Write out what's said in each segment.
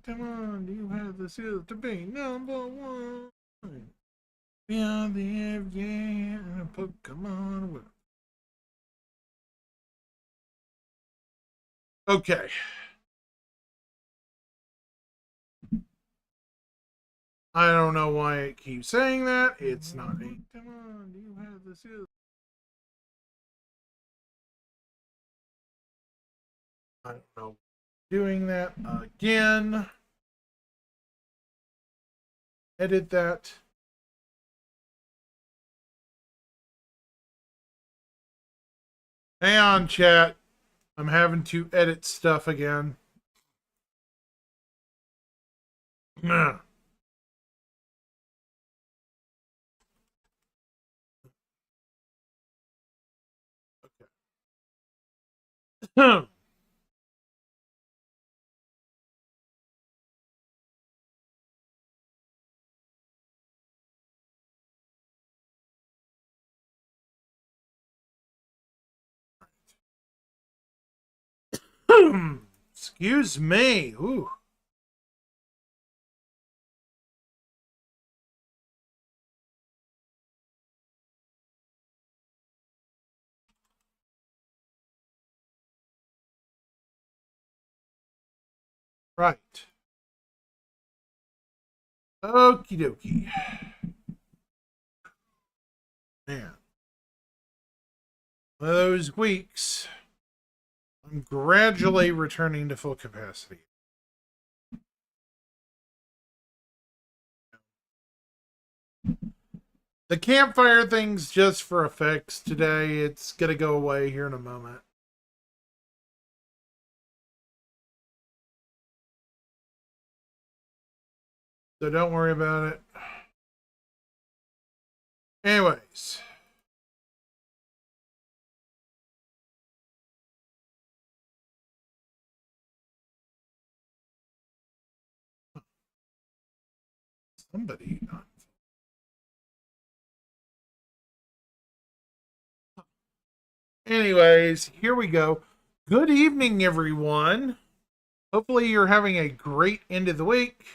Come on, do you have the skills to be number one? Beyond the FJ and a Pokemon world. Okay. I don't know why it keeps saying that. It's not a. Come on, do you have the skills? I don't know. Doing that again. Edit that. Hang on, chat. I'm having to edit stuff again. Okay. Excuse me. Ooh. Right. Okie dokie. Man. One of those weeks. I'm gradually returning to full capacity. The campfire thing's just for effects today. It's gonna go away here in a moment. So don't worry about it. Anyways. Somebody. Anyways, here we go. Good evening, everyone. Hopefully you're having a great end of the week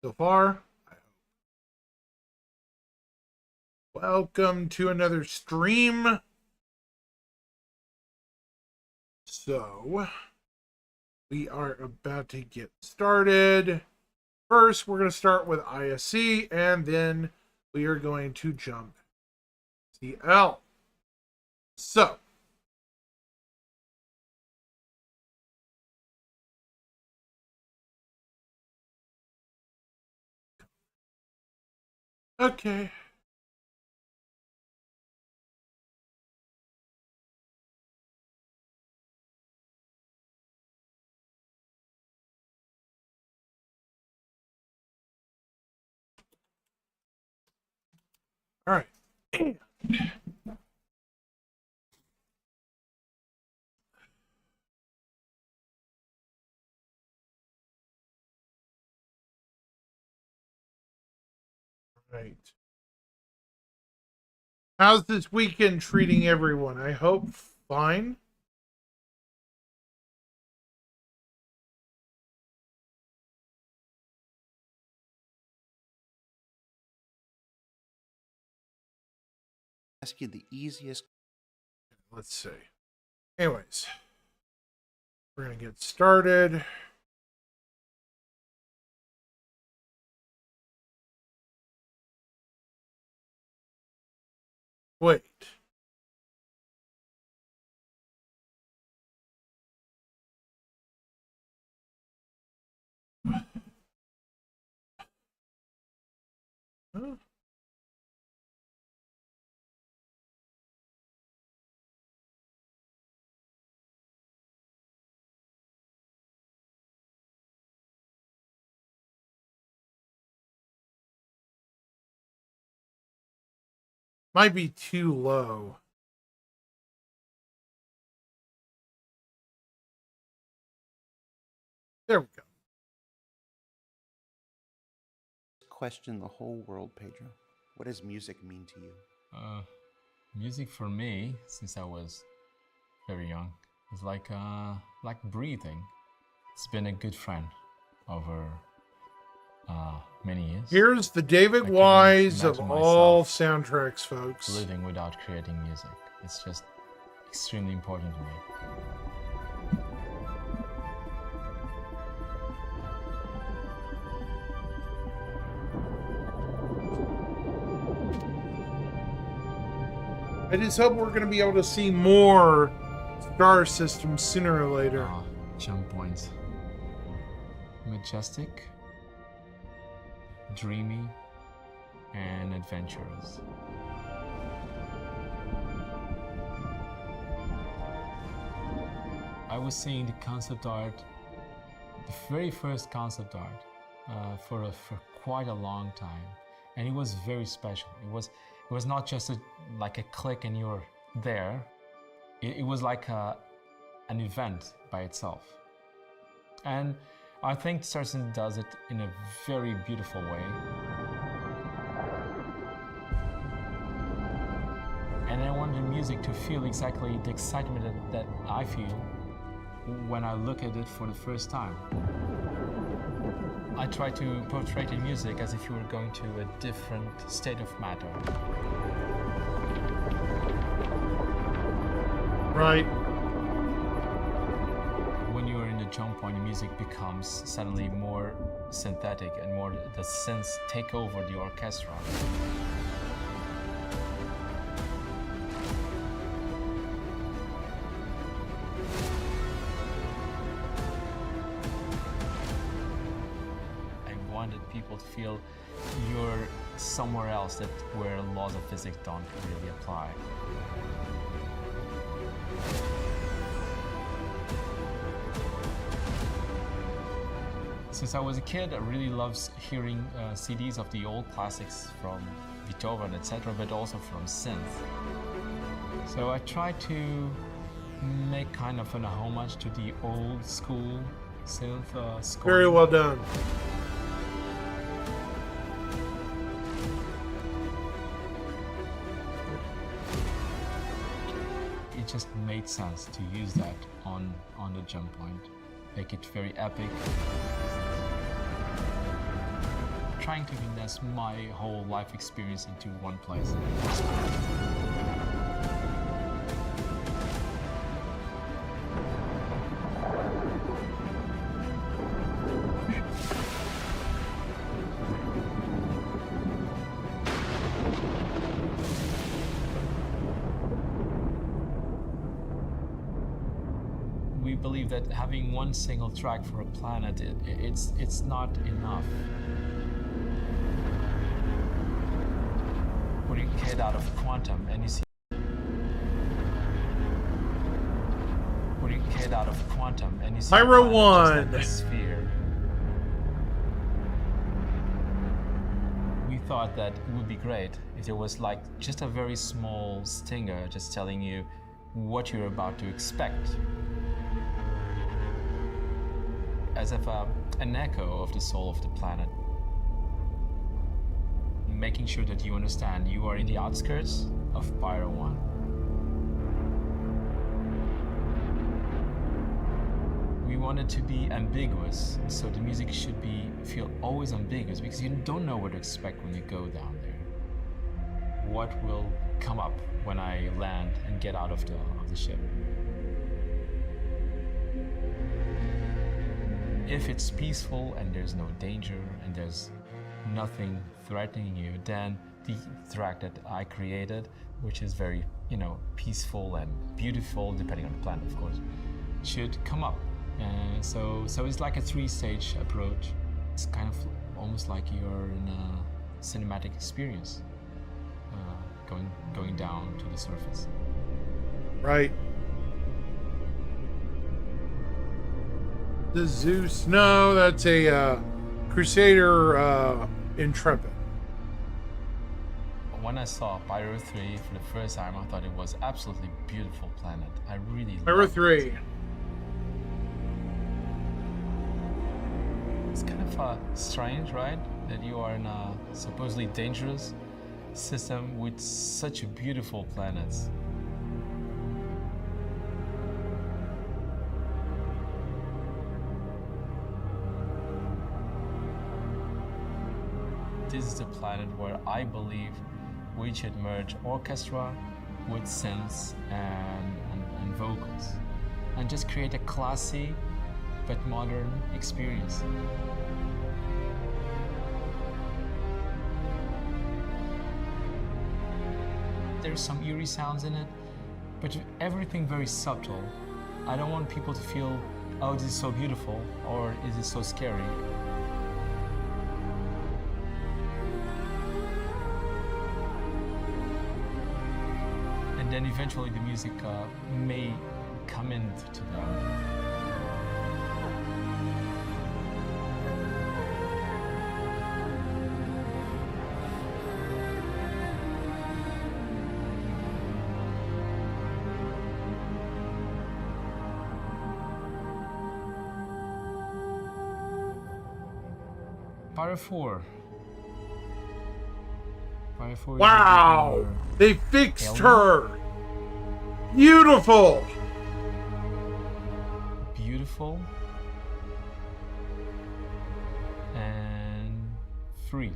so far. Welcome to another stream. So, we are about to get started. First, we're going to start with ISC, and then we are going to jump CL. So, okay. All right. Right. How's this weekend treating everyone? I hope fine. Ask you the easiest. Let's see. Anyways, we're going to get started. Wait. Huh? Might be too low. There we go. Question the whole world, Pedro. What does music mean to you? Music for me, since I was very young, is like breathing. It's been a good friend. over many years. Here's the David I couldn't Wise of imagine all myself soundtracks, folks. living without creating music. It's just extremely important to me. I just hope we're going to be able to see more star systems sooner or later. Jump points. Majestic, dreamy, and adventurous. I was seeing the concept art, the very first concept art, for quite a long time, and it was very special. It was not just like a click and you're there. It was like an event by itself. And I think Sarsen does it in a very beautiful way. And I want the music to feel exactly the excitement that I feel when I look at it for the first time. I try to portray the music as if you were going to a different state of matter. Right. When you're in the jump point, the music becomes suddenly more synthetic and more the synths take over the orchestra. I wanted people to feel you're somewhere else where laws of physics don't really apply. Since I was a kid, I really loved hearing CDs of the old classics from Beethoven, etc., but also from synth. So I tried to make kind of an homage to the old school synth score. Very well done. It just made sense to use that on the jump point, make it very epic. Trying to condense my whole life experience into one place. We believe that having one single track for a planet, it's not enough. When you get out of quantum and you see when you get out of quantum and you see Pyro a planet One. just like a sphere, we thought that it would be great if there was like just a very small stinger just telling you what you're about to expect, as if an echo of the soul of the planet. Making sure that you understand you are in the outskirts of Pyro 1. We want it to be ambiguous, so the music should feel always ambiguous, because you don't know what to expect when you go down there. What will come up when I land and get out of the ship? If it's peaceful and there's no danger and there's nothing threatening you, then the track that I created, which is very, peaceful and beautiful, depending on the planet, of course, should come up. And so it's like a three-stage approach. It's kind of almost like you're in a cinematic experience, going down to the surface. Right. The Zeus. No, that's a Crusader Intrepid. When I saw Pyro 3 for the first time, I thought it was absolutely beautiful planet. I really Pyro loved 3. it. It's kind of strange, right? That you are in a supposedly dangerous system with such beautiful planets. this is the planet where I believe we should merge orchestra with synths and vocals, and just create a classy but modern experience. There's some eerie sounds in it, but everything very subtle. I don't want people to feel, oh, this is so beautiful, or is it so scary? And then eventually the music may come into that. Pyro 4. Pyro 4 is Wow! a bit more They fixed alien. her! Beautiful! Beautiful and free.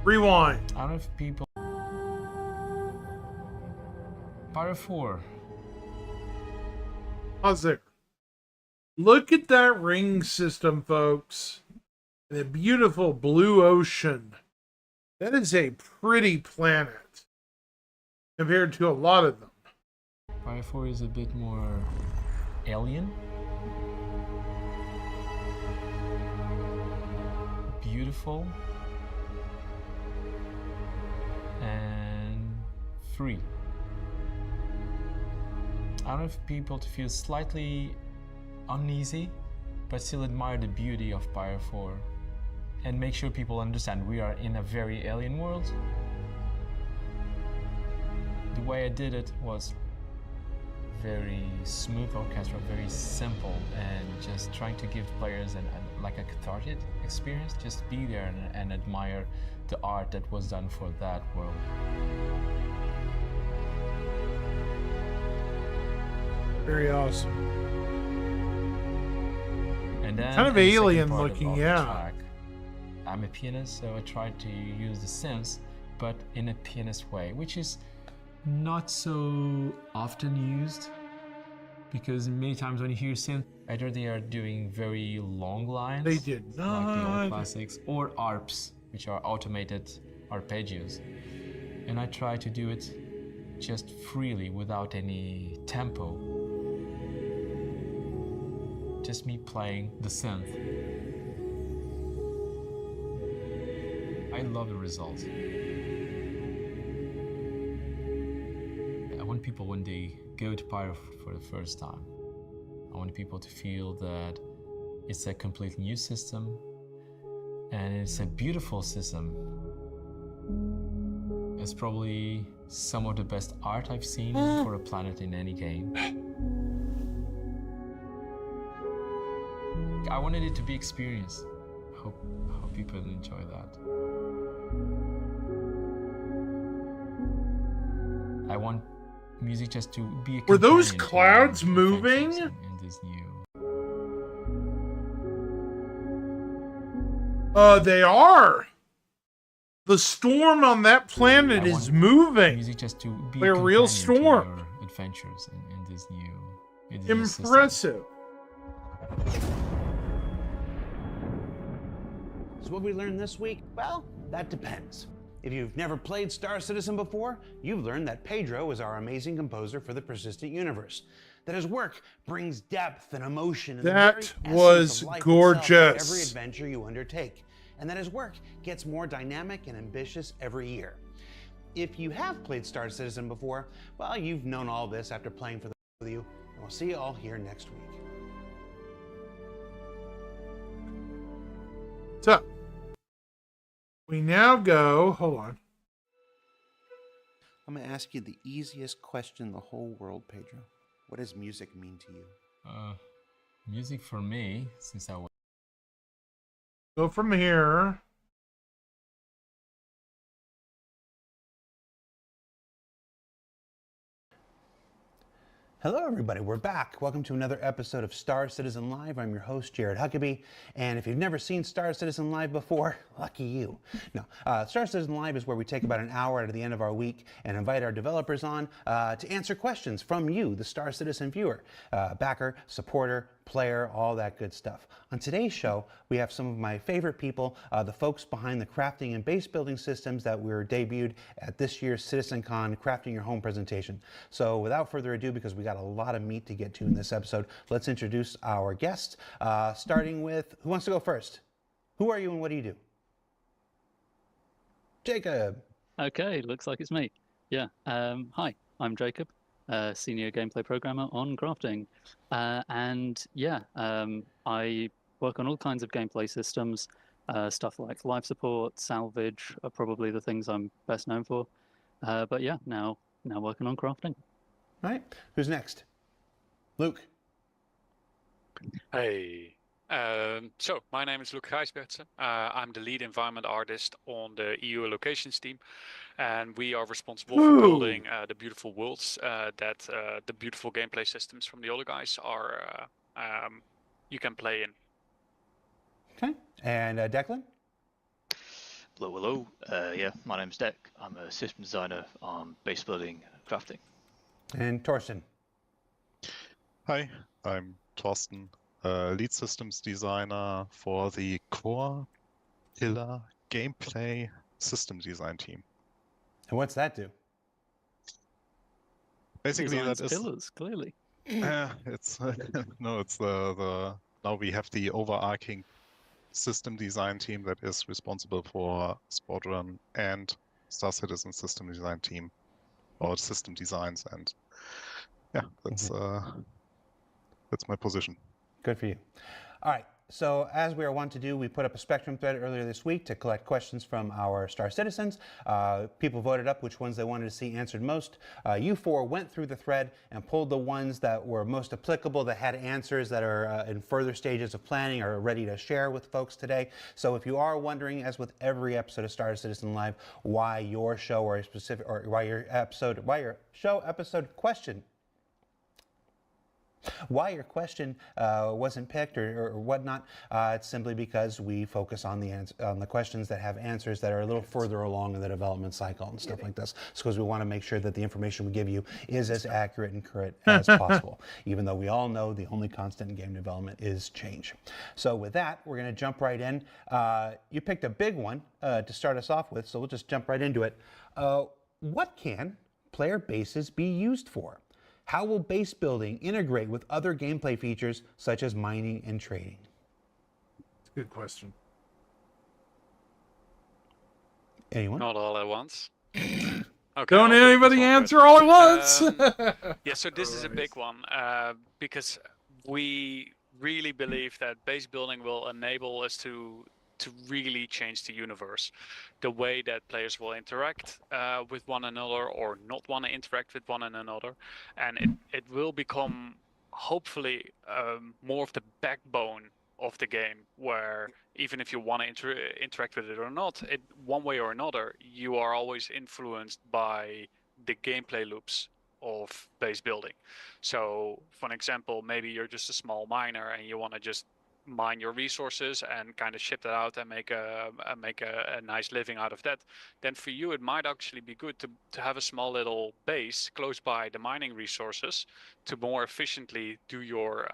Rewind. I don't know if people. Pyro 4. Pause there. Look at that ring system, folks. The beautiful blue ocean. That is a pretty planet compared to a lot of them. Pyro 4 is a bit more alien. Beautiful and free. I don't know if people to feel slightly uneasy, but still admire the beauty of Pyro 4 and make sure people understand we are in a very alien world. The way I did it was very smooth orchestra, very simple, and just trying to give players like a cathartic experience. Just be there and admire the art that was done for that world. Very awesome. And then Kind of in the second alien part looking, of the yeah. track, I'm a pianist, so I tried to use the synths, but in a pianist way, which is not so often used, because many times when you hear synth, either they are doing very long lines, They did like the not. old classics, or ARPs, which are automated arpeggios. And I try to do it just freely, without any tempo. Just me playing the synth. I love the results. I want people, when they go to Pyro for the first time, I want people to feel that it's a completely new system, and it's a beautiful system. It's probably some of the best art I've seen for a planet in any game. I wanted it to be experienced. Hope people enjoy that. I want music just to be a Were those companion to clouds my moving? adventures in this new. They are. The storm on that planet I is want moving. Music just to be Like a a real companion storm. to your adventures in this new system. Impressive. So what we learned this week? Well, that depends. If you've never played Star Citizen before, you've learned that Pedro is our amazing composer for the persistent universe. That his work brings depth and emotion and That the very essence was of life gorgeous. itself to every adventure you undertake. And that his work gets more dynamic and ambitious every year. If you have played Star Citizen before, well, you've known all this after playing for with you, and we'll see you all here next week. So, we now go. Hold on. I'm going to ask you the easiest question in the whole world, Pedro. What does music mean to you? Music for me, since I was Go from here. Hello, everybody. We're back. Welcome to another episode of Star Citizen Live. I'm your host, Jared Huckabee. And if you've never seen Star Citizen Live before, lucky you. No, Star Citizen Live is where we take about an hour at the end of our week and invite our developers on to answer questions from you, the Star Citizen viewer, backer, supporter, player, all that good stuff. On today's show, we have some of my favorite people, the folks behind the crafting and base building systems that were debuted at this year's CitizenCon Crafting Your Home presentation. So without further ado, because we got a lot of meat to get to in this episode, let's introduce our guests, starting with, who wants to go first? Who are you and what do you do? Jacob. Okay, looks like it's me. Yeah. Hi, I'm Jacob, senior gameplay programmer on crafting. I work on all kinds of gameplay systems, stuff like life support, salvage are probably the things I'm best known for. But yeah, now working on crafting. All right. Who's next? Luke. Hey, so my name is Luc Gijsbertsen. I'm the lead environment artist on the EU locations team, and we are responsible for building the beautiful worlds that the beautiful gameplay systems from the other guys are you can play in. Okay. And Declan? Hello. Yeah, my name's Deck. I'm a system designer on base building crafting. And Torsten. Hi, I'm Torsten, lead systems designer for the core pillar gameplay system design team. And what's that do? Basically, Designs that is pillars, clearly. it's no, it's the now we have the overarching system design team that is responsible for Squadron and Star Citizen system design team, or system designs, and yeah, that's my position. Good for you. All right. So as we are wont to do, we put up a Spectrum thread earlier this week to collect questions from our Star Citizens. People voted up which ones they wanted to see answered most. You four went through the thread and pulled the ones that were most applicable, that had answers that are in further stages of planning or ready to share with folks today. So if you are wondering, as with every episode of Star Citizen Live, why your show or a specific, or why your show episode question why your question wasn't picked or whatnot, it's simply because we focus on the questions that have answers that are a little further along in the development cycle and stuff like this. It's because we want to make sure that the information we give you is as accurate and current as possible, even though we all know the only constant in game development is change. So with that, we're going to jump right in. You picked a big one to start us off with, so we'll just jump right into it. What can player bases be used for? How will base building integrate with other gameplay features such as mining and trading? It's a good question. Anyone? Not all at once. Okay, Don't I'll take anybody this one answer first. all at once. Yeah, so this is a big one because we really believe that base building will enable us to really change the universe, the way that players will interact with one another or not want to interact with one another, and it will become hopefully more of the backbone of the game, where even if you want to interact with it or not, one way or another, you are always influenced by the gameplay loops of base building. So for an example, maybe you're just a small miner and you want to just mine your resources and kind of ship that out and make a nice living out of that. Then for you, it might actually be good to have a small little base close by the mining resources to more efficiently do your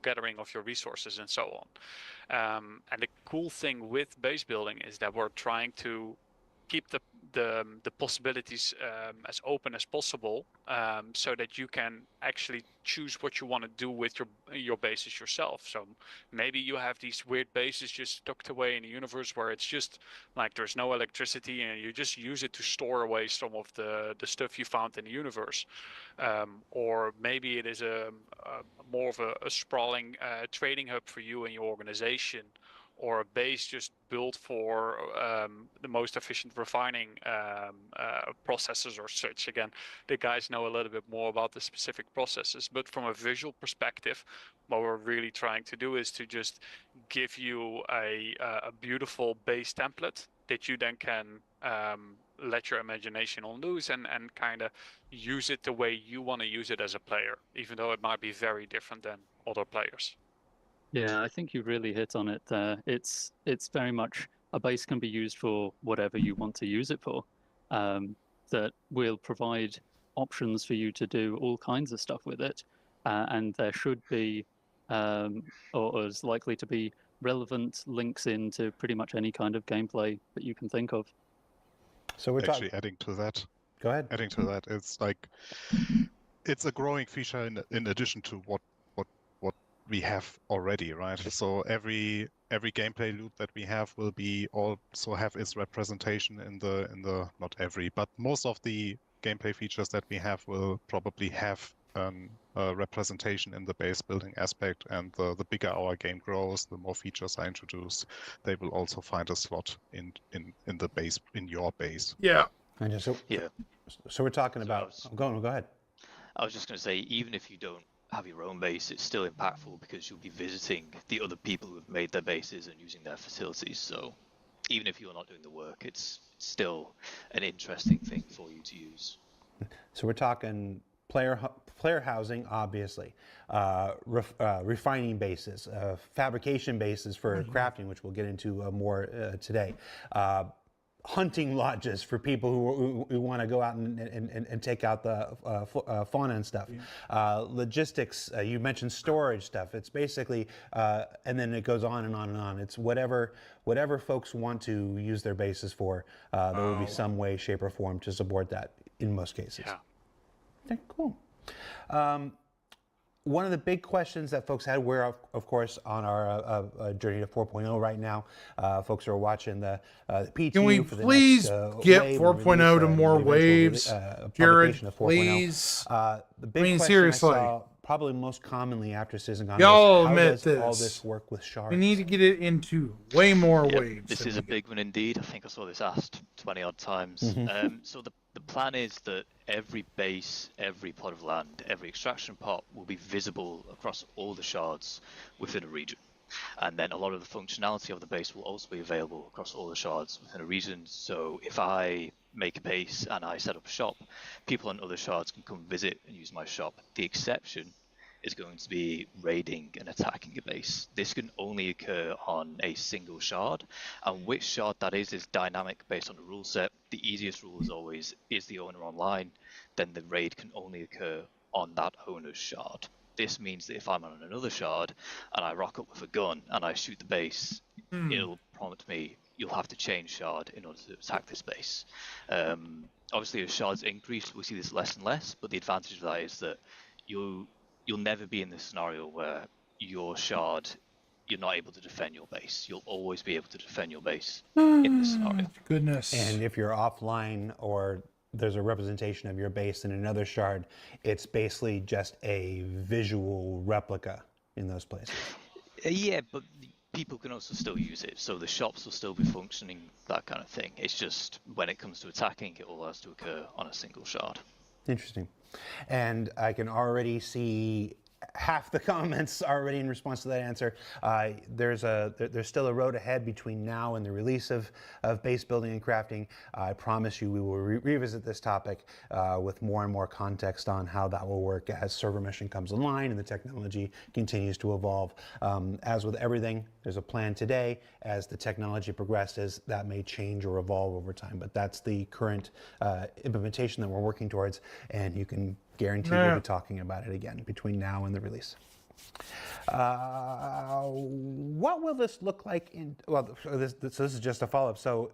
gathering of your resources and so on. And the cool thing with base building is that we're trying to keep the possibilities as open as possible, so that you can actually choose what you want to do with your bases yourself. So maybe you have these weird bases just tucked away in a universe where it's just like there's no electricity and you just use it to store away some of the stuff you found in the universe. Or maybe it is a more of a sprawling trading hub for you and your organization, or a base just built for the most efficient refining processes or such. Again, the guys know a little bit more about the specific processes, but from a visual perspective, what we're really trying to do is to just give you a beautiful base template that you then can let your imagination on loose and kind of use it the way you want to use it as a player, even though it might be very different than other players. Yeah, I think you really hit on it there. It's very much a base can be used for whatever you want to use it for. That will provide options for you to do all kinds of stuff with it, and there should be, or is likely to be, relevant links into pretty much any kind of gameplay that you can think of. So we're Actually, talking. adding to that, Go ahead. It's like it's a growing feature in addition to what we have already, right? So every gameplay loop that we have will be also have its representation in the not every, but most of the gameplay features that we have will probably have a representation in the base building aspect, and the bigger our game grows, the more features are introduced, they will also find a slot in the base, in your base. Yeah. And just so, Yeah. so we're talking So about. Go ahead. I was just going to say, even if you don't have your own base, it's still impactful because you'll be visiting the other people who have made their bases and using their facilities. So even if you're not doing the work, it's still an interesting thing for you to use. So we're talking player housing, obviously, refining bases, fabrication bases for crafting, which we'll get into more today. Hunting lodges for people who want to go out and take out the fauna and stuff. Logistics, you mentioned storage stuff. It's basically, and then it goes on and on and on. It's whatever folks want to use their bases for. There will be some way, shape, or form to support that in most cases. Yeah. Okay, cool. One of the big questions that folks had, we're of course on our journey to 4.0 right now. Folks are watching the PTU Can we for the please next, get wave 4.0 to more waves? Jared, publication of 4.0. please. The big I mean, question seriously. I saw probably most commonly after CitizenCon Y'all was, how admit does all this. this work with shards? We need to get it into way more Yep, waves. this than is we a get. big one indeed. I think I saw this asked 20 odd times. So the plan is that every base, every plot of land, every extraction pot will be visible across all the shards within a region. And then a lot of the functionality of the base will also be available across all the shards within a region. So if I make a base and I set up a shop, people on other shards can come visit and use my shop. The exception is going to be raiding and attacking a base. This can only occur on a single shard, and which shard that is dynamic based on the rule set. The easiest rule is always, is the owner online? Then the raid can only occur on that owner's shard. This means that if I'm on another shard and I rock up with a gun and I shoot the base, it'll prompt me, you'll have to change shard in order to attack this base. Obviously as shards increase, we see this less and less, but the advantage of that is that you'll never be in this scenario where your shard, you're not able to defend your base. You'll always be able to defend your base in this scenario. Goodness. And if you're offline or there's a representation of your base in another shard, it's basically just a visual replica in those places. Yeah, but people can also still use it. So the shops will still be functioning, that kind of thing. It's just when it comes to attacking, it all has to occur on a single shard. Interesting. And I can already see half the comments already in response to that answer. There's still a road ahead between now and the release of base building and crafting. I promise you we will revisit this topic with more and more context on how that will work as server meshing comes online and the technology continues to evolve. As with everything, there's a plan today. As the technology progresses, that may change or evolve over time, but that's the current implementation that we're working towards, and you can guarantee we'll be talking about it again between now and the release. What will this look like in, well, so this is just a follow-up. So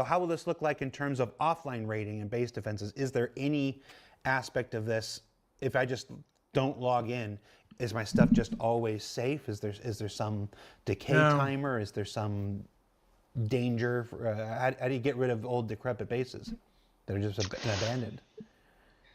how will this look like in terms of offline raiding and base defenses? Is there any aspect of this, if I just don't log in, is my stuff just always safe? Is there some decay timer? Is there some danger? How do you get rid of old decrepit bases that are just abandoned?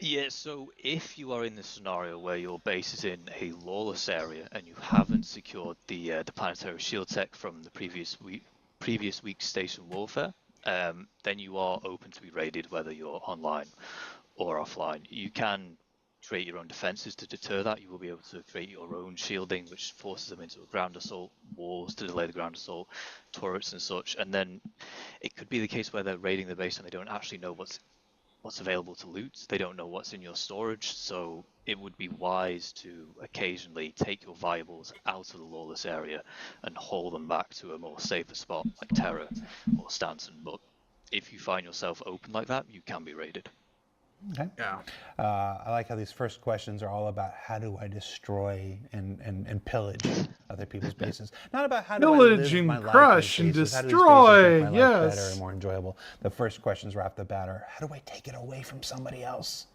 Yeah, so if you are in the scenario where your base is in a lawless area and you haven't secured the planetary shield tech from the previous week's station warfare, then you are open to be raided whether you're online or offline. You can create your own defenses to deter that. You will be able to create your own shielding, which forces them into a ground assault, walls to delay the ground assault, turrets and such. And then it could be the case where they're raiding the base and they don't actually know what's available to loot. They don't know what's in your storage, so it would be wise to occasionally take your valuables out of the lawless area and haul them back to a more safer spot like Terra or Stanton. But if you find yourself open like that, you can be raided. Okay. Yeah. I like how these first questions are all about how do I destroy and pillage other people's bases. Not about how do I Pillage live and my life crush in and these bases. How do these bases destroy, make my life better yes. and more enjoyable. The first questions right off the bat are how do I take it away from somebody else?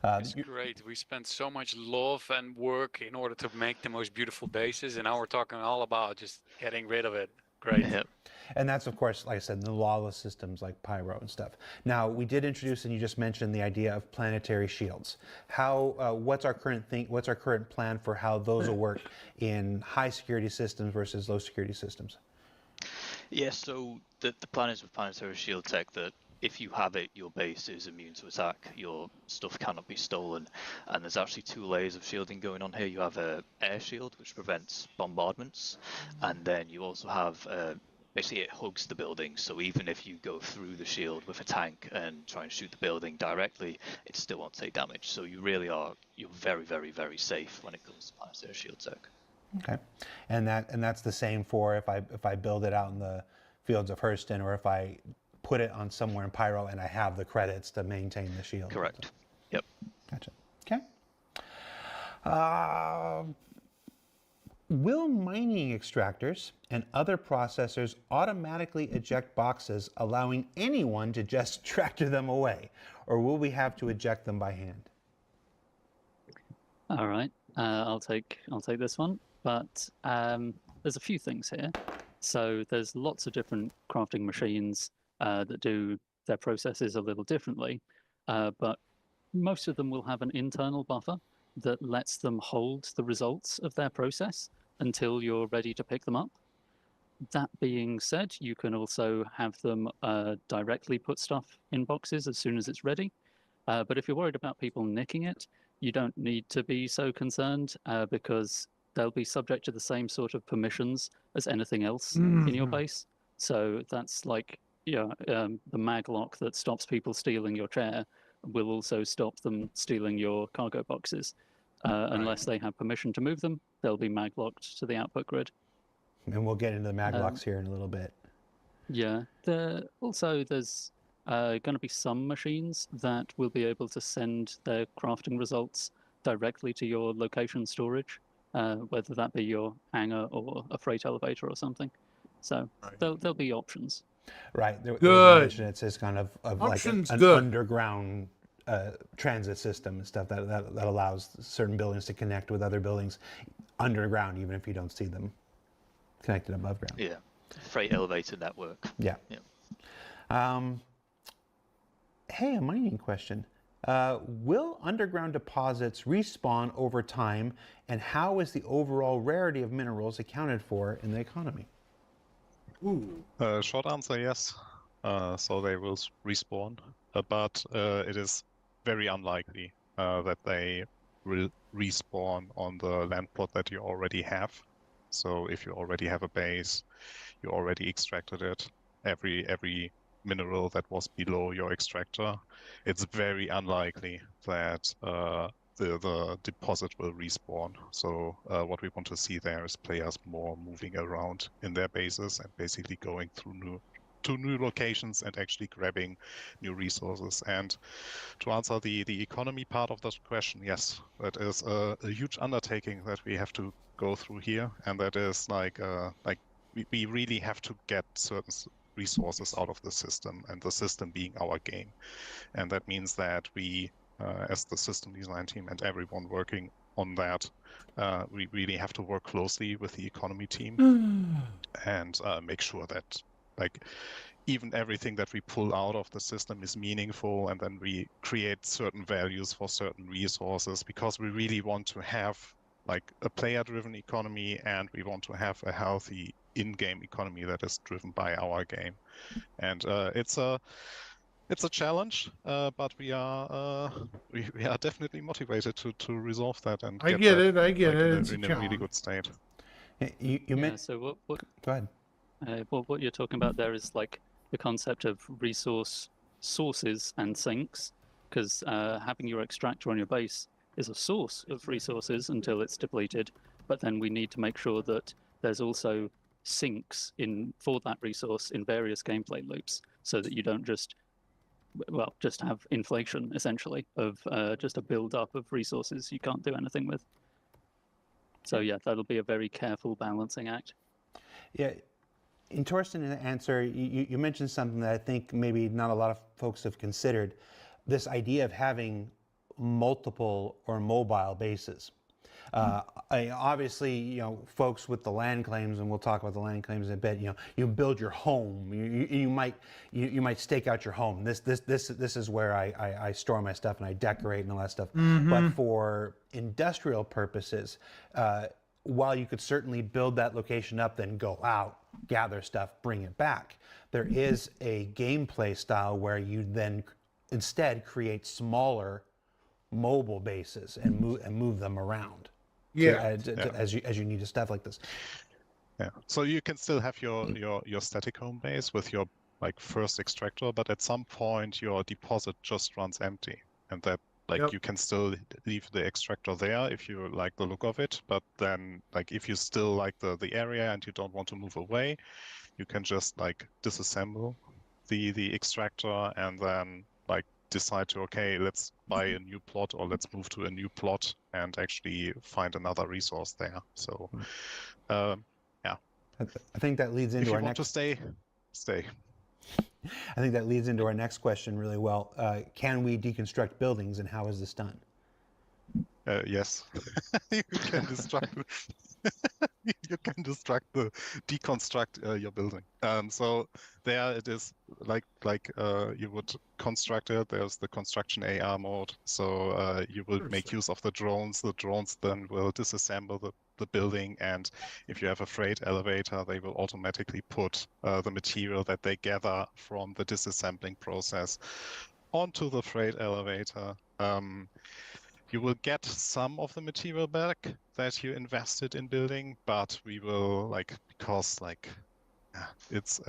It's great. We spent so much love and work in order to make the most beautiful bases, and now we're talking all about just getting rid of it. Great. Yep. And that's, of course, like I said, the lawless systems like Pyro and stuff. Now, we did introduce, and you just mentioned the idea of planetary shields. How? What's our current plan for how those will work in high security systems versus low security systems? Yeah, so the plan is with planetary shield tech that if you have it, your base is immune to attack, your stuff cannot be stolen, and there's actually 2 layers of shielding going on here. You have a air shield, which prevents bombardments, and then you also have basically it hugs the building, so even if you go through the shield with a tank and try and shoot the building directly, it still won't take damage. So you really you're very, very, very safe when it comes to planetary shield tech. Okay, and that's the same for if I build it out in the fields of Hurston, or if I put it on somewhere in Pyro and I have the credits to maintain the shield. Correct. Yep. Gotcha. Okay. Will mining extractors and other processors automatically eject boxes, allowing anyone to just tractor them away, or will we have to eject them by hand? All right, I'll take this one. But there's a few things here. So there's lots of different crafting machines that do their processes a little differently, but most of them will have an internal buffer that lets them hold the results of their process until you're ready to pick them up. That being said, you can also have them directly put stuff in boxes as soon as it's ready. But if you're worried about people nicking it, you don't need to be so concerned because they'll be subject to the same sort of permissions as anything else in your base. So that's like, the mag lock that stops people stealing your chair will also stop them stealing your cargo boxes. Unless they have permission to move them, they'll be mag locked to the output grid. And we'll get into the maglocks here in a little bit. Yeah. There's going to be some machines that will be able to send their crafting results directly to your location storage, whether that be your hangar or a freight elevator or something. So there'll be options. Right. Good. It's this kind of Options like an good. underground transit system and stuff that allows certain buildings to connect with other buildings underground, even if you don't see them connected above ground. Yeah. Freight elevator network. Yeah. Hey, a mining question. Will underground deposits respawn over time, and how is the overall rarity of minerals accounted for in the economy? Short answer, yes. So they will respawn, but it is very unlikely that they will respawn on the land plot that you already have. So if you already have a base, you already extracted it, every mineral that was below your extractor, it's very unlikely that the deposit will respawn. So what we want to see there is players more moving around in their bases and basically going through new locations and actually grabbing new resources. And to answer the economy part of that question, yes, that is a huge undertaking that we have to go through here, and that is like we really have to get certain resources out of the system, and the system being our game. And that means that we, as the system design team and everyone working on that, we really have to work closely with the economy team and make sure that even everything that we pull out of the system is meaningful, and then we create certain values for certain resources, because we really want to have a player-driven economy, and we want to have a healthy in-game economy that is driven by our game. And it's It's a challenge, but we are definitely motivated to resolve that and I get get that it. I get like it. in It's a a really challenge. good state. You Yeah. meant. So what Go ahead. what you're talking about there is like the concept of resource sources and sinks, because having your extractor on your base is a source of resources until it's depleted, but then we need to make sure that there's also sinks in for that resource in various gameplay loops, so that you don't just have inflation essentially of just a build up of resources you can't do anything with. So yeah, that'll be a very careful balancing act. Yeah. In Torsten's answer, you mentioned something that I think maybe not a lot of folks have considered, this idea of having multiple or mobile bases. Obviously, folks with the land claims, and we'll talk about the land claims in a bit. You build your home. You might stake out your home. This is where I store my stuff and I decorate and all that stuff. But for industrial purposes, while you could certainly build that location up, then go out, gather stuff, bring it back, there is a gameplay style where you then instead create smaller mobile bases and move them around. Yeah. As you need stuff like this. Yeah. So you can still have your static home base with your like first extractor, but at some point your deposit just runs empty, and that you can still leave the extractor there if you like the look of it, but then like if you still like the area and you don't want to move away, you can just like disassemble the extractor and then like decide to, okay, let's buy a new plot or let's move to a new plot and actually find another resource there. So yeah, I think that leads into if you our want next. to stay. I think that leads into our next question really well. Can we deconstruct buildings, and how is this done? Yes, you can deconstruct your building. So there it is, like you would construct it. There's the construction AR mode. So you will make use of the drones. The drones then will disassemble the building, and if you have a freight elevator, they will automatically put the material that they gather from the disassembling process onto the freight elevator. You will get some of the material back that you invested in building, but we will because it's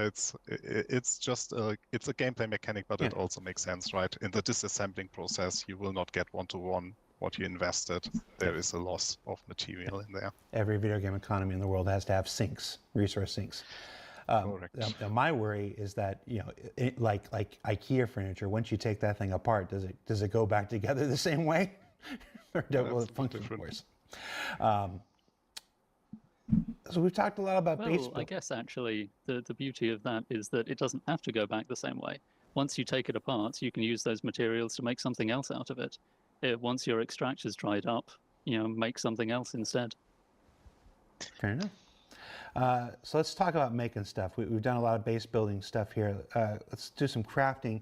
just it's a gameplay mechanic, but it also makes sense, right? In the disassembling process, you will not get one-to-one what you invested. There is a loss of material in there. Every video game economy in the world has to have sinks, resource sinks. Correct. Now my worry is that like IKEA furniture, once you take that thing apart, does it go back together the same way? Or will it function worse? So we've talked a lot about Well, I guess actually the beauty of that is that it doesn't have to go back the same way. Once you take it apart, you can use those materials to make something else out of it. Once your extractor's dried up, make something else instead. Fair enough. So let's talk about making stuff. We've done a lot of base building stuff here. Let's do some crafting.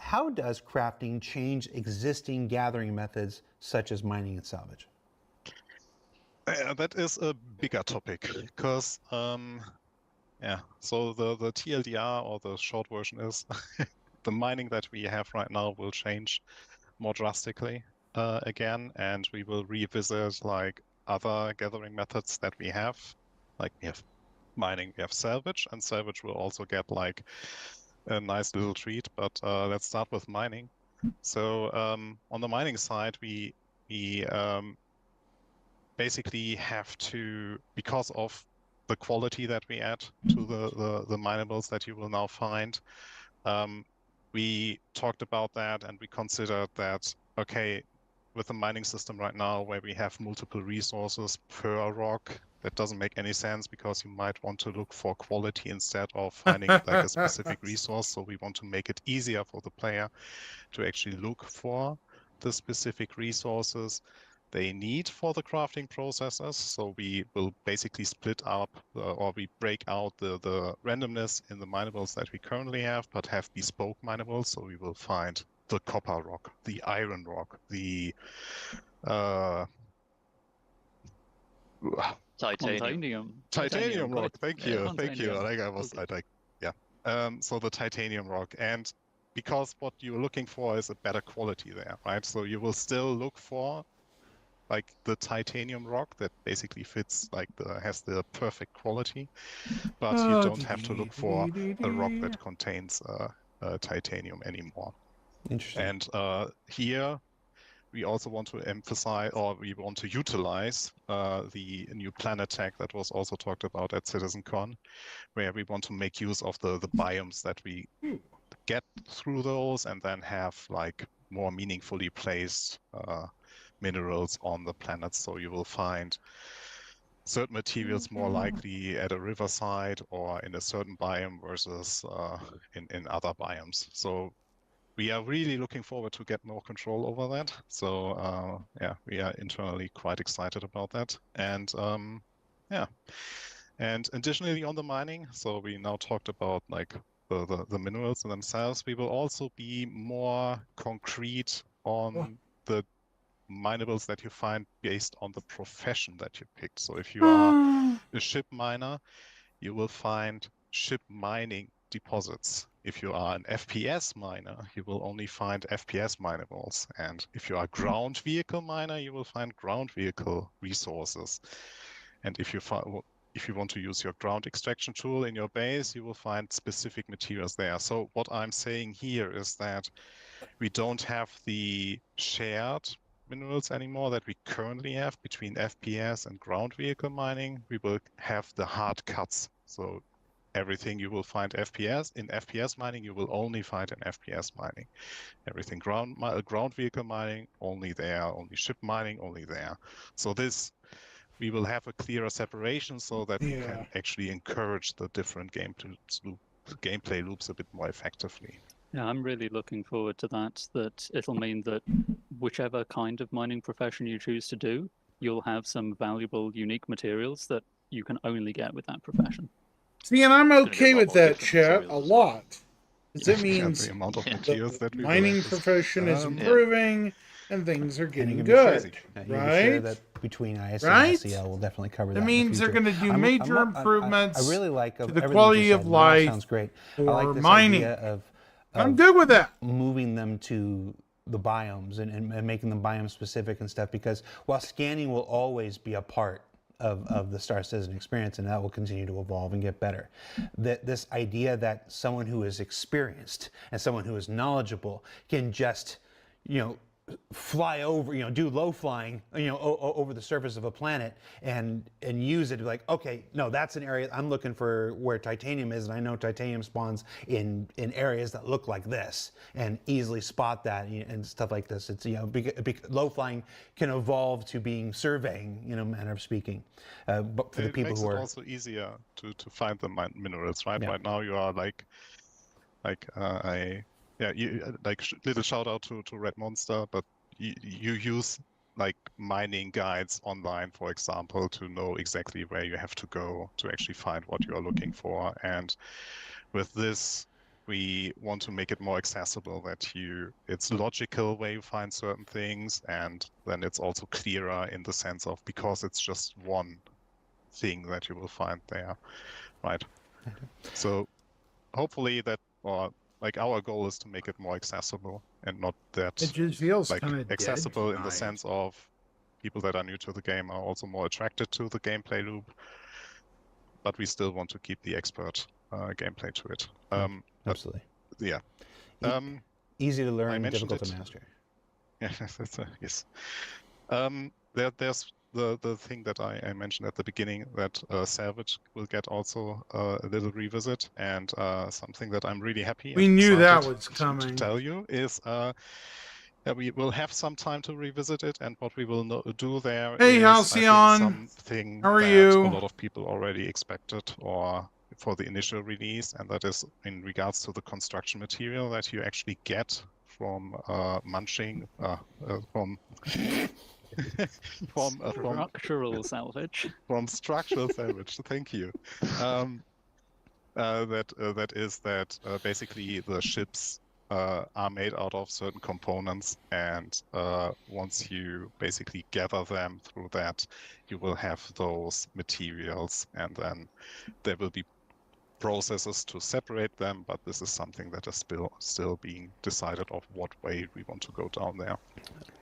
How does crafting change existing gathering methods such as mining and salvage? That is a bigger topic because, so the TLDR, or the short version, is the mining that we have right now will change more drastically again, and we will revisit like other gathering methods that we have. Like we have mining, we have salvage, and salvage will also get like a nice little treat, but let's start with mining. So on the mining side, we basically have to, because of the quality that we add to the minables that you will now find, we talked about that and we considered that, okay, with the mining system right now where we have multiple resources per rock, that doesn't make any sense because you might want to look for quality instead of finding like a specific resource. So we want to make it easier for the player to actually look for the specific resources they need for the crafting processes. So we will basically split up or we break out the randomness in the minables that we currently have, but have bespoke minables. So we will find the copper rock, the iron rock, the Titanium rock. Thank you. Titanium. So the titanium rock, and because what you're looking for is a better quality there, right? So you will still look for like the titanium rock that basically fits, like has the perfect quality, but you don't have to look for a rock that contains titanium anymore. Interesting. And here we also want to emphasize, or we want to utilize the new planet tag that was also talked about at CitizenCon, where we want to make use of the biomes that we get through those, and then have like more meaningfully placed minerals on the planet. So you will find certain materials more likely at a riverside or in a certain biome versus in other biomes. So we are really looking forward to get more control over that. So yeah, we are internally quite excited about that. And yeah, and additionally on the mining, so we now talked about like the minerals themselves. We will also be more concrete on the minables that you find based on the profession that you picked. So if you are a ship miner, you will find ship mining deposits. If you are an FPS miner, you will only find FPS minables. And if you are a ground vehicle miner, you will find ground vehicle resources. And if you want to use your ground extraction tool in your base, you will find specific materials there. So what I'm saying here is that we don't have the shared minerals anymore that we currently have between FPS and ground vehicle mining. We will have the hard cuts. So everything you will find in FPS mining, you will only find in FPS mining. Everything ground vehicle mining, only there. Only ship mining, only there. So this, we will have a clearer separation so that we can actually encourage the different gameplay loops a bit more effectively. Yeah, I'm really looking forward to that. That it'll mean that whichever kind of mining profession you choose to do, you'll have some valuable, unique materials that you can only get with that profession. See, and I'm Gonna be a okay lot with more that, different chat, a materials as well. lot. Because it means the amount of Yeah. materials that we will mining have is, profession is yeah. improving and things are And getting you can be sure, good, you can be sure right? that between ISC Right? and SCL, we'll definitely cover that. That in the means they're future. going to do I'm- major I'm- improvements I really like to the everything you quality just of said. It all life sounds great. I for like this mining. idea of I'm good with that. moving them to the biomes and making them biome specific and stuff, because while scanning will always be a part of the Star Citizen experience, and that will continue to evolve and get better. This idea that someone who is experienced and someone who is knowledgeable can just, fly over, do low flying, over the surface of a planet and use it to be like, okay, no, that's an area I'm looking for where titanium is, and I know titanium spawns in areas that look like this, and easily spot that and stuff like this. It's low flying can evolve to being surveying, manner of speaking. But for the people who are, it makes it also easier to find the minerals, right? Yeah. Right now you are little shout out to Red Monster, but you use like mining guides online, for example, to know exactly where you have to go to actually find what you are looking for. And with this, we want to make it more accessible, that it's logical where you find certain things, and then it's also clearer in the sense of, because it's just one thing that you will find there, right? So hopefully our goal is to make it more accessible, and not that It just feels like kind of accessible in the sense of people that are new to the game are also more attracted to the gameplay loop, but we still want to keep the expert gameplay to it. absolutely, Yeah. easy to learn, mentioned difficult to it. master. Yeah, yes. There's the thing that I mentioned at the beginning, that Salvage will get also a little revisit, and something that I'm really happy We and knew that excited was to coming. tell you is that we will have some time to revisit it, and what we will do there Hey, is, Halcyon. I think, something How are that you? a lot of people already expected, or for the initial release, and that is in regards to the construction material that you actually get from munching from Structural salvage. from structural salvage. Thank you. That is that basically the ships are made out of certain components, and once you basically gather them through that, you will have those materials, and then there will be processes to separate them, but this is something that is still being decided of what way we want to go down there.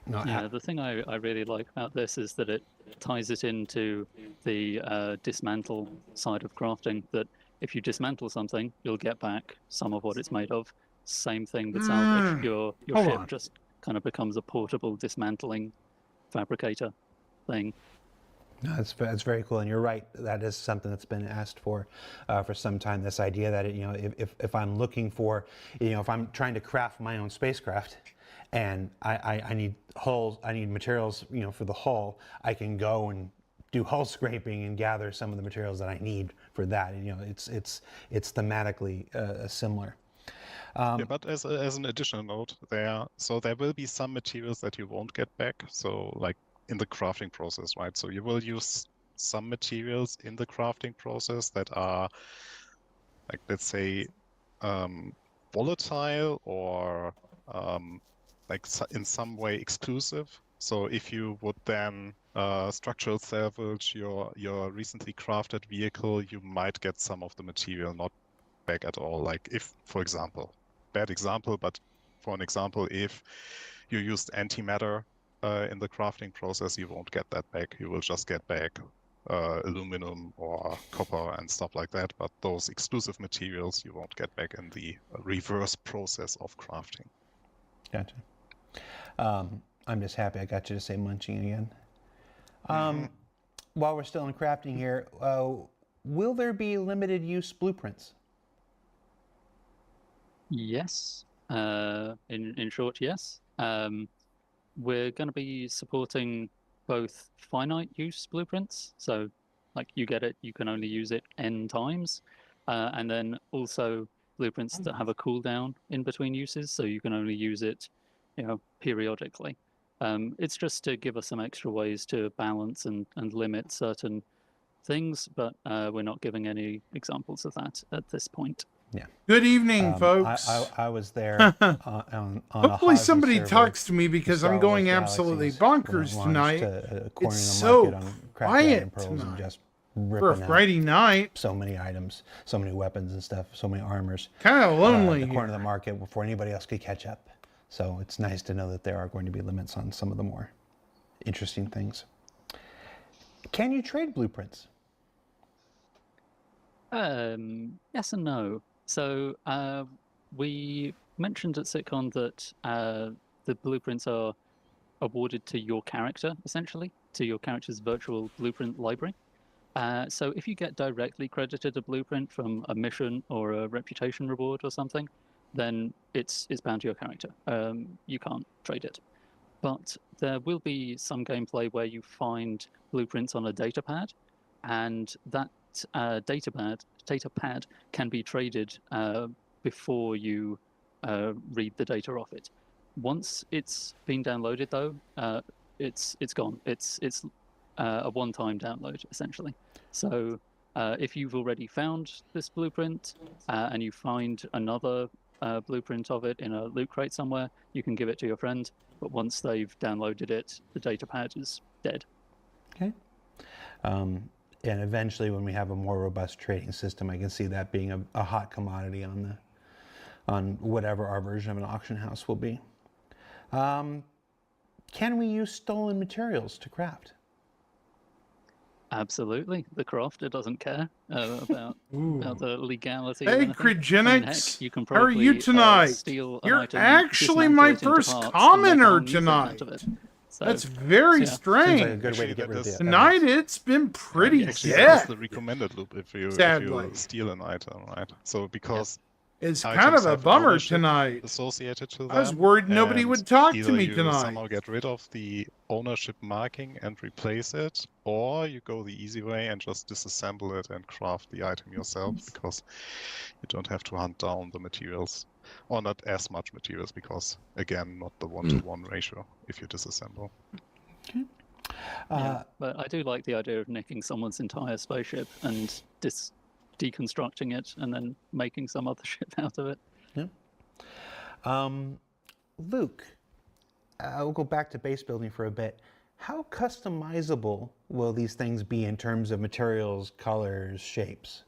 No, Yeah, the thing I really like about this is that it ties it into the dismantle side of crafting, that if you dismantle something, you'll get back some of what it's made of. Same thing with salvage. Your hold ship on. just kind of becomes a portable dismantling fabricator thing. No, that's very cool, and you're right. That is something that's been asked for some time. This idea that if I'm looking for, if I'm trying to craft my own spacecraft, and I need hulls, I need materials, for the hull, I can go and do hull scraping and gather some of the materials that I need for that. And, it's thematically similar. Yeah, but as an additional note, there will be some materials that you won't get back. So like in the crafting process, right? So you will use some materials in the crafting process that are, like, let's say, volatile or in some way exclusive. So if you would then structural salvage your recently crafted vehicle, you might get some of the material not back at all. Like if, for example, bad example, but for an example, if you used antimatter in the crafting process, you won't get that back. You will just get back aluminum or copper and stuff like that. But those exclusive materials you won't get back in the reverse process of crafting. Gotcha. I'm just happy I got you to say munching again. While we're still in crafting here, will there be limited use blueprints? Yes. In short, yes. We're going to be supporting both finite use blueprints, so like you get it, you can only use it n times, and then also blueprints that have a cooldown in between uses, so you can only use it, periodically. It's just to give us some extra ways to balance and limit certain things, but we're not giving any examples of that at this point. Yeah. Good evening, folks. I was there on Hopefully a somebody server, talks to me because I'm Star going Wars absolutely Galaxies, when it bonkers launched, tonight. according It's to the market so on Cracked quiet and Pearls, and tonight just for a ripping out Friday night. so many items, so many weapons and stuff, so many armors. Kind of lonely according to here. the market before anybody else could catch up. So it's nice to know that there are going to be limits on some of the more interesting things. Can you trade blueprints? Yes and no. So we mentioned at SitCon that the blueprints are awarded to your character, essentially, to your character's virtual blueprint library. So if you get directly credited a blueprint from a mission or a reputation reward or something, then it's bound to your character. You can't trade it. But there will be some gameplay where you find blueprints on a data pad, and that data pad can be traded before you read the data off it. Once it's been downloaded, though, it's gone. It's a one-time download, essentially. So if you've already found this blueprint and you find another blueprint of it in a loot crate somewhere, you can give it to your friend. But once they've downloaded it, the data pad is dead. Okay. And eventually, when we have a more robust trading system, I can see that being a hot commodity on whatever our version of an auction house will be. Can we use stolen materials to craft? Absolutely. The crafter doesn't care about the legality. of Hey, anything. Cryogenics, you can how are probably, you tonight? steal an You're item, actually dismantle my it into first parts, and make a whole commenter new thing tonight. out of it. So, That's very yeah. Seems like a strange. good way to get rid of the Tonight evidence. it's been pretty Actually, dead. that's the recommended loop if you Sadly. steal an item, right? So because It's kind items of a have bummer ownership tonight. associated to them. I was worried nobody and would talk to either me you tonight. somehow get rid of the ownership marking and replace it, or you go the easy way and just disassemble it and craft the item yourself, because you don't have to hunt down the materials, or not as much materials, because again, not the 1-to-1 ratio if you disassemble. Yeah, but I do like the idea of nicking someone's entire spaceship and deconstructing it and then making some other shit out of it. Yeah. Luke, we'll go back to base building for a bit. How customizable will these things be in terms of materials, colors, shapes?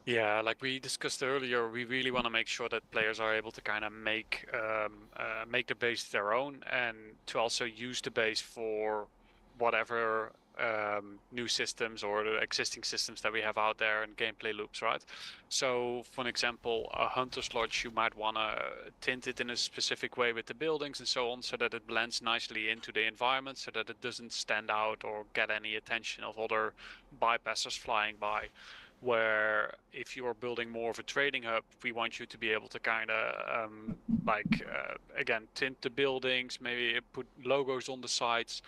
Yeah, like we discussed earlier, we really want to make sure that players are able to kind of make the base their own, and to also use the base for whatever new systems or the existing systems that we have out there and gameplay loops, right? So, for an example, a hunter's lodge, you might want to tint it in a specific way with the buildings and so on, so that it blends nicely into the environment, so that it doesn't stand out or get any attention of other bypassers flying by. Where if you're building more of a trading hub, we want you to be able to kind of again, tint the buildings, maybe put logos on the sides,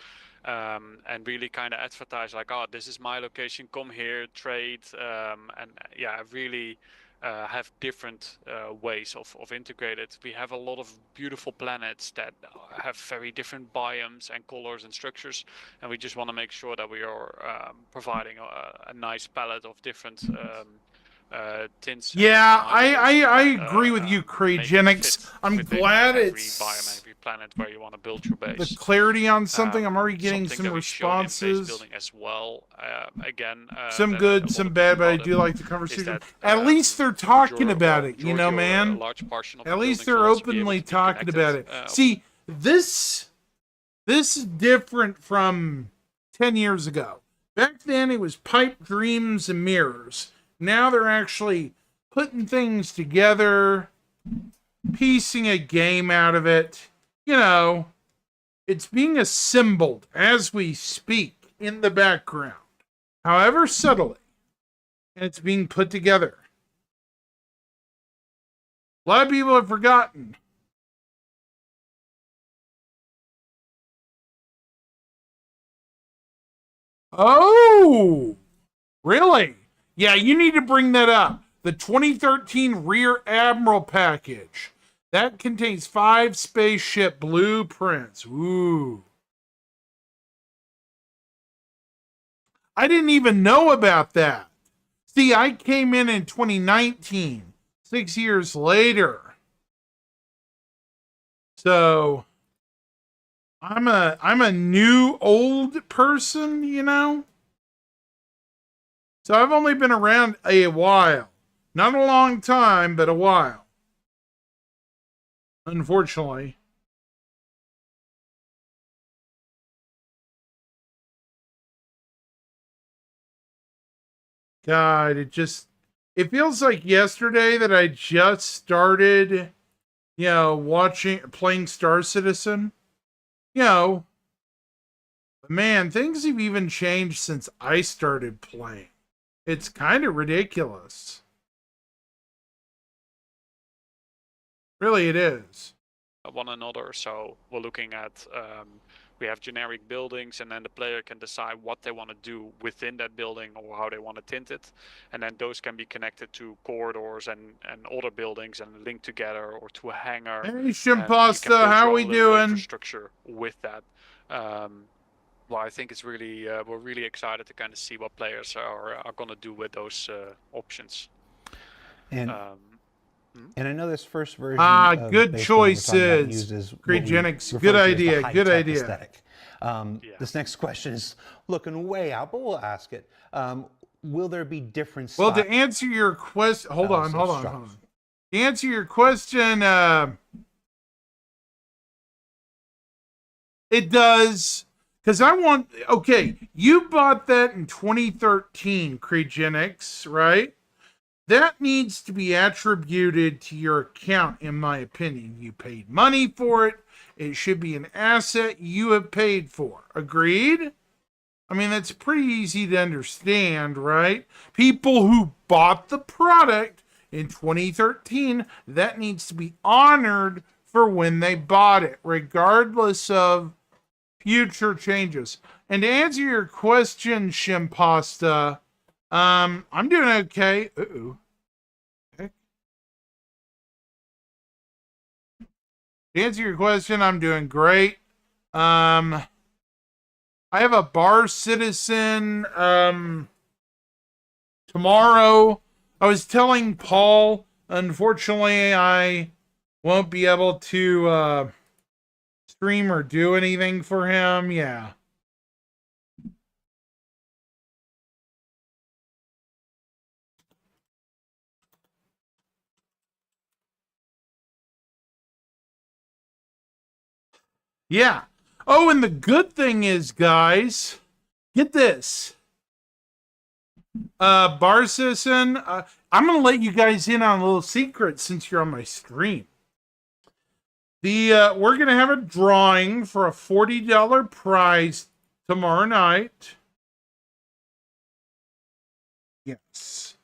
and really kind of advertise like, oh, this is my location, come here, trade, and yeah, really have different ways of integrated. We have a lot of beautiful planets that have very different biomes and colors and structures, and we just want to make sure that we are providing a nice palette of different tints. Yeah, And customizable I that, agree with you, make it Craigenics. fit I'm within glad every it's biome, every planet where you want to build your the base. clarity on something. I'm already getting Something some that we showed in base responses. building as well. Again, Some that a good, lot some of bad, people but I brought do up like the is conversation. that At least they're talking about it, you know, a man. large portion of At the least buildings they're will also be able openly to be talking about it. connected. See, this is different from 10 years ago. Back then it was pipe dreams and mirrors. Now they're actually putting things together, piecing a game out of it. You know, it's being assembled as we speak in the background, however subtly, and it's being put together. A lot of people have forgotten. Oh, really? Yeah, you need to bring that up. The 2013 Rear Admiral package. That contains 5 spaceship blueprints. Ooh. I didn't even know about that. See, I came in 2019, 6 years later. So I'm a new old person, you know? So I've only been around a while. Not a long time, but a while. Unfortunately. God, it feels like yesterday that I just started, playing Star Citizen. Man, things have even changed since I started playing. It's kind of ridiculous. Really, it is. One another. So we're looking at we have generic buildings, and then the player can decide what they want to do within that building or how they want to tint it, and then those can be connected to corridors and other buildings and linked together, or to a hangar. Hey, Shimpasta, how we doing? Infrastructure with that. Well, I think it's really we're really excited to kind of see what players are going to do with those options. And and I know this first version. Good choices. Cryogenics. Good idea. Good idea. Aesthetic. This next question is looking way out, but we'll ask it. Will there be different styles? Well, to answer your question, hold on. To answer your question, it does. Because you bought that in 2013, Cryogenics, right? That needs to be attributed to your account, in my opinion. You paid money for it. It should be an asset you have paid for. Agreed? I mean, that's pretty easy to understand, right? People who bought the product in 2013, that needs to be honored for when they bought it, regardless of future changes. And to answer your question, Shimpasta, I'm doing okay. Uh-oh. Okay. To answer your question, I'm doing great. I have a bar citizen tomorrow. I was telling Paul, unfortunately, I won't be able to stream or do anything for him. Yeah. Yeah. Oh, and the good thing is, guys, get this. Bar Citizen, I'm going to let you guys in on a little secret since you're on my stream. We're going to have a drawing for a $40 prize tomorrow night. Yes.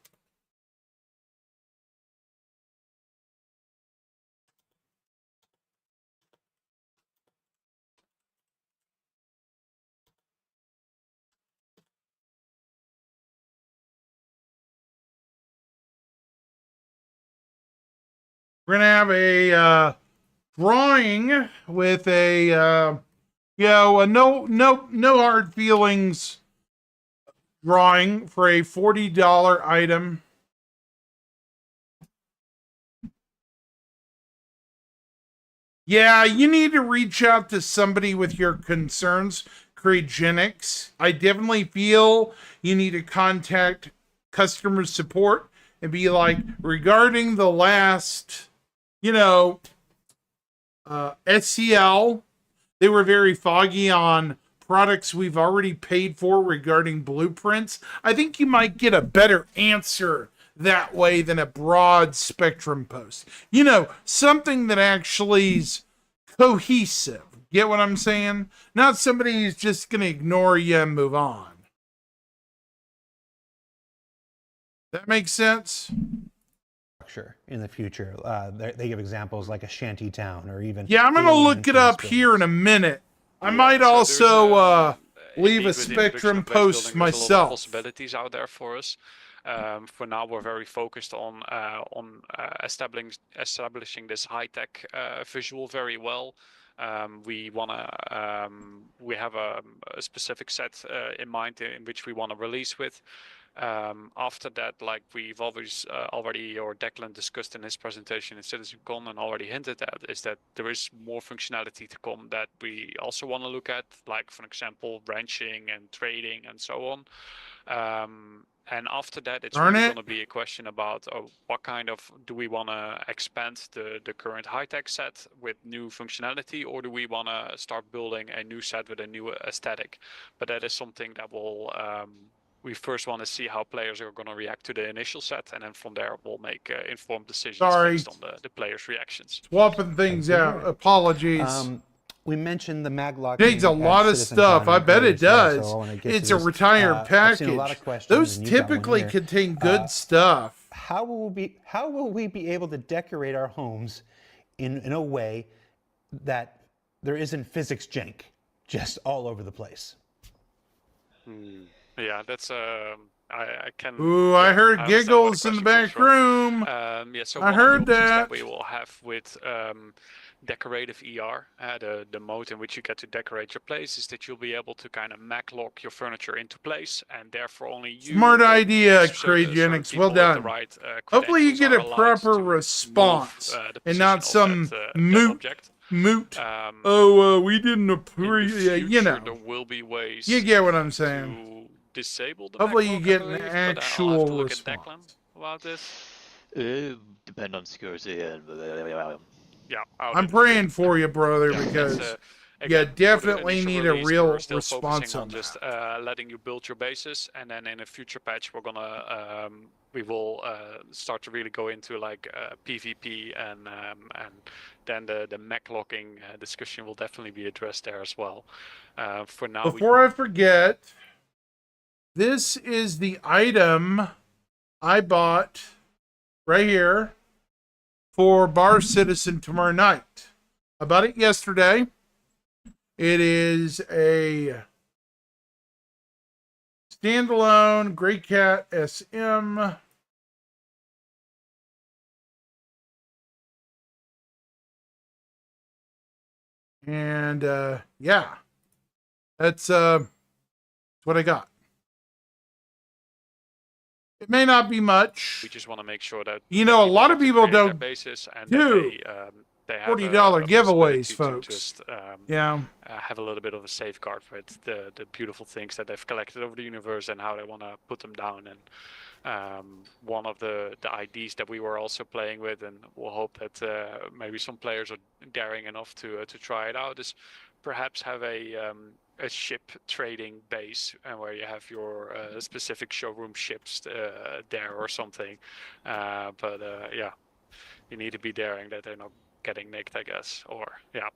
We're gonna have a drawing with a no hard feelings drawing for a $40 item. Yeah, you need to reach out to somebody with your concerns, Crayogenics. I definitely feel you need to contact customer support and be like, regarding the last, SCL, they were very foggy on products we've already paid for regarding blueprints. I think you might get a better answer that way than a broad spectrum post. Something that actually is cohesive. Get what I'm saying? Not somebody who's just going to ignore you and move on. That makes sense? In the future, they give examples like a shanty town or even. Yeah, I'm going to look it up here in a minute. I might also leave a spectrum post myself. There's a lot of possibilities out there for us. For now, we're very focused on establishing this high-tech visual very well. We have a specific set in mind in which we want to release with. After that, like we've always already, or Declan discussed in his presentation in CitizenCon and already hinted at, is that there is more functionality to come that we also want to look at, like for example, ranching and trading and so on. And after that, it's really going to be a question about what kind of, do we want to expand the current high-tech set with new functionality, or do we want to start building a new set with a new aesthetic? But that is something that will, we first want to see how players are going to react to the initial set, and then from there we'll make informed decisions based on the players' reactions. Swapping things out. Apologies. We mentioned the maglock. It needs a lot of stuff. I bet it does. It's a retired package. Those typically contain good stuff. How will we be able to decorate our homes in a way that there isn't physics jank just all over the place? Yeah, that's I can. Ooh, I heard giggles in the back room. So I heard that. We will have with decorative ER, the mode in which you get to decorate your place, is that you'll be able to kind of lock your furniture into place, and therefore only you. Smart idea, Crayogenics. Well done. Hopefully you get a proper response and not some moot. We didn't appreciate. There will be ways. You get what I'm saying. Disable the hopefully you get an actual response about this. Depend on security and yeah, I'm praying for you, brother, because you definitely need a real response on just letting you build your bases, and then in a future patch we will start to really go into like PvP, and then the mech locking discussion will definitely be addressed there as well. For now, before I forget, this is the item I bought right here for Bar Citizen tomorrow night. I bought it yesterday. It is a standalone Grey Cat SM. And yeah, that's what I got. It may not be much. We just want to make sure that a lot of people don't basis and do they have $40 giveaways, folks. Just, yeah, have a little bit of a safeguard with the beautiful things that they've collected over the universe and how they want to put them down. And one of the IDs that we were also playing with, and we'll hope that maybe some players are daring enough to try it out, is perhaps have a ship trading base where you have your specific showroom ships there or something. But yeah, you need to be daring that they're not getting nicked, I guess. Or yeah,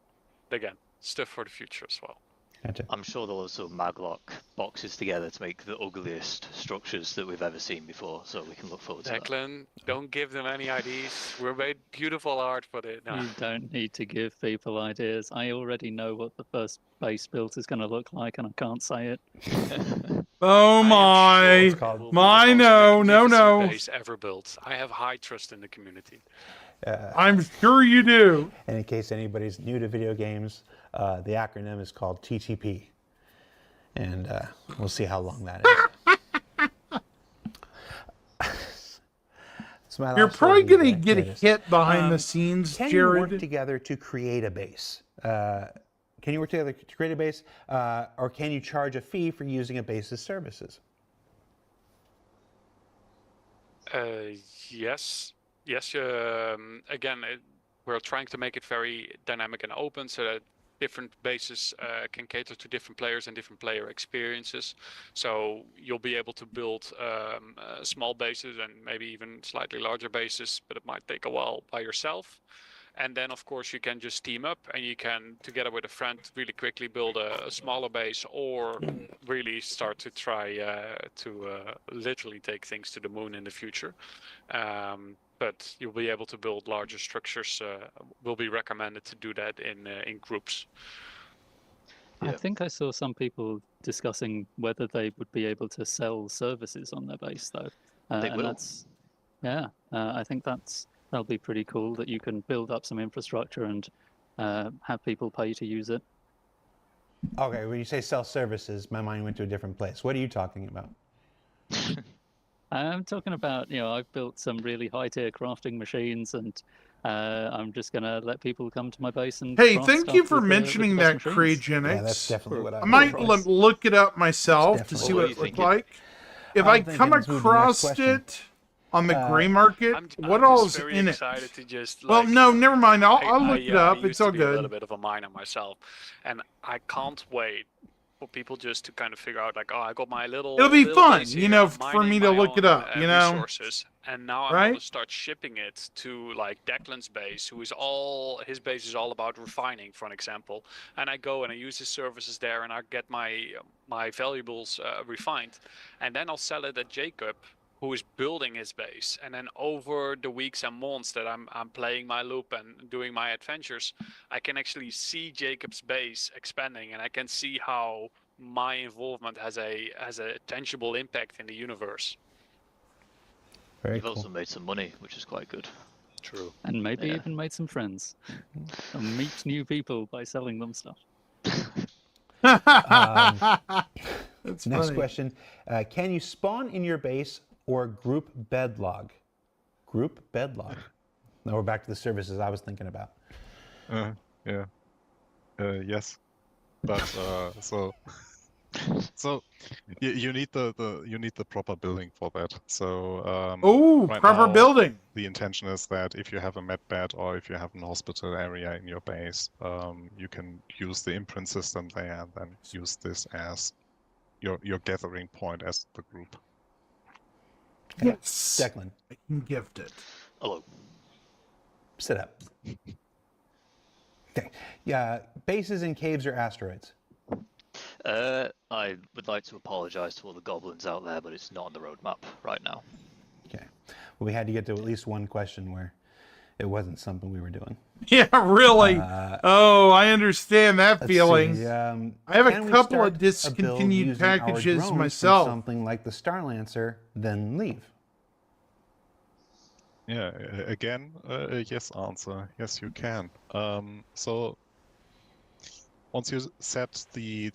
again, stuff for the future as well. Gotcha. I'm sure they'll also maglock boxes together to make the ugliest structures that we've ever seen before, so we can look forward to that. Declan, don't give them any ideas. We made beautiful art for it. No. You don't need to give people ideas. I already know what the first base built is going to look like, and I can't say it. Oh my, my no, base ever built. I have high trust in the community. I'm sure you do. And in case anybody's new to video games, the acronym is called TTP. And we'll see how long that is. You're probably going to get hit behind the scenes, can Jared. you work together to create a base? Can you work together to create a base? Or can you charge a fee for using a base's services? Yes. Yes. Again, we're trying to make it very dynamic and open so that different bases can cater to different players and different player experiences. So you'll be able to build small bases and maybe even slightly larger bases, but it might take a while by yourself. And then, of course, you can just team up and you can, together with a friend, really quickly build a smaller base or really start to try to literally take things to the moon in the future. But you'll be able to build larger structures. Will be recommended to do that in groups. I think I saw some people discussing whether they would be able to sell services on their base, though. They will. I think that'll be pretty cool that you can build up some infrastructure and have people pay to use it. Okay, when you say sell services, my mind went to a different place. What are you talking about? I'm talking about, I've built some really high-tier crafting machines, and I'm just going to let people come to my base and Hey, craft thank stuff you for with the mentioning best that, machines. Craygenix. Yeah, that's definitely what I might look it up myself to see what it looked like. If I come across it on the gray market, what all is in it? Excited to just, well, no, never mind. I'll look it up. I It's all used to be a good. little bit of a miner myself, and I can't wait for people just to kind of figure out, like, oh, I got my little. It'll be fun, base you here, know, I'm for me mining to my look it own, up, you know? resources, and now I'm Right? going to start shipping it to like Declan's base, his base is all about refining, for an example, and I go and I use his services there, and I get my valuables refined, and then I'll sell it at Jacob, who is building his base. And then over the weeks and months that I'm playing my loop and doing my adventures, I can actually see Jacob's base expanding, and I can see how my involvement has a tangible impact in the universe. Very You've cool. also made some money, which is quite good. True. And maybe even made some friends. And meet new people by selling them stuff. That's Next funny. question. Can you spawn in your base or group bedlog? Group bedlog. Now we're back to the services I was thinking about. Yeah. Yes. But so you need the proper building for that. So right proper now, building. the intention is that if you have a med bed or if you have an hospital area in your base, you can use the imprint system there and then use this as your gathering point as the group. Yes. Declan, I can gift it. Hello. sit up. Okay. Yeah, bases in caves or asteroids? I would like to apologize to all the goblins out there, but it's not on the roadmap right now. Okay. Well, we had to get to at least one question where it wasn't something we were doing. Yeah, really. I understand that Let's feeling. see, I have a can we couple start of a build discontinued using our packages drones from myself. something like the Starlancer, then leave. Yeah, again, a yes answer. Yes, you can. So once you set the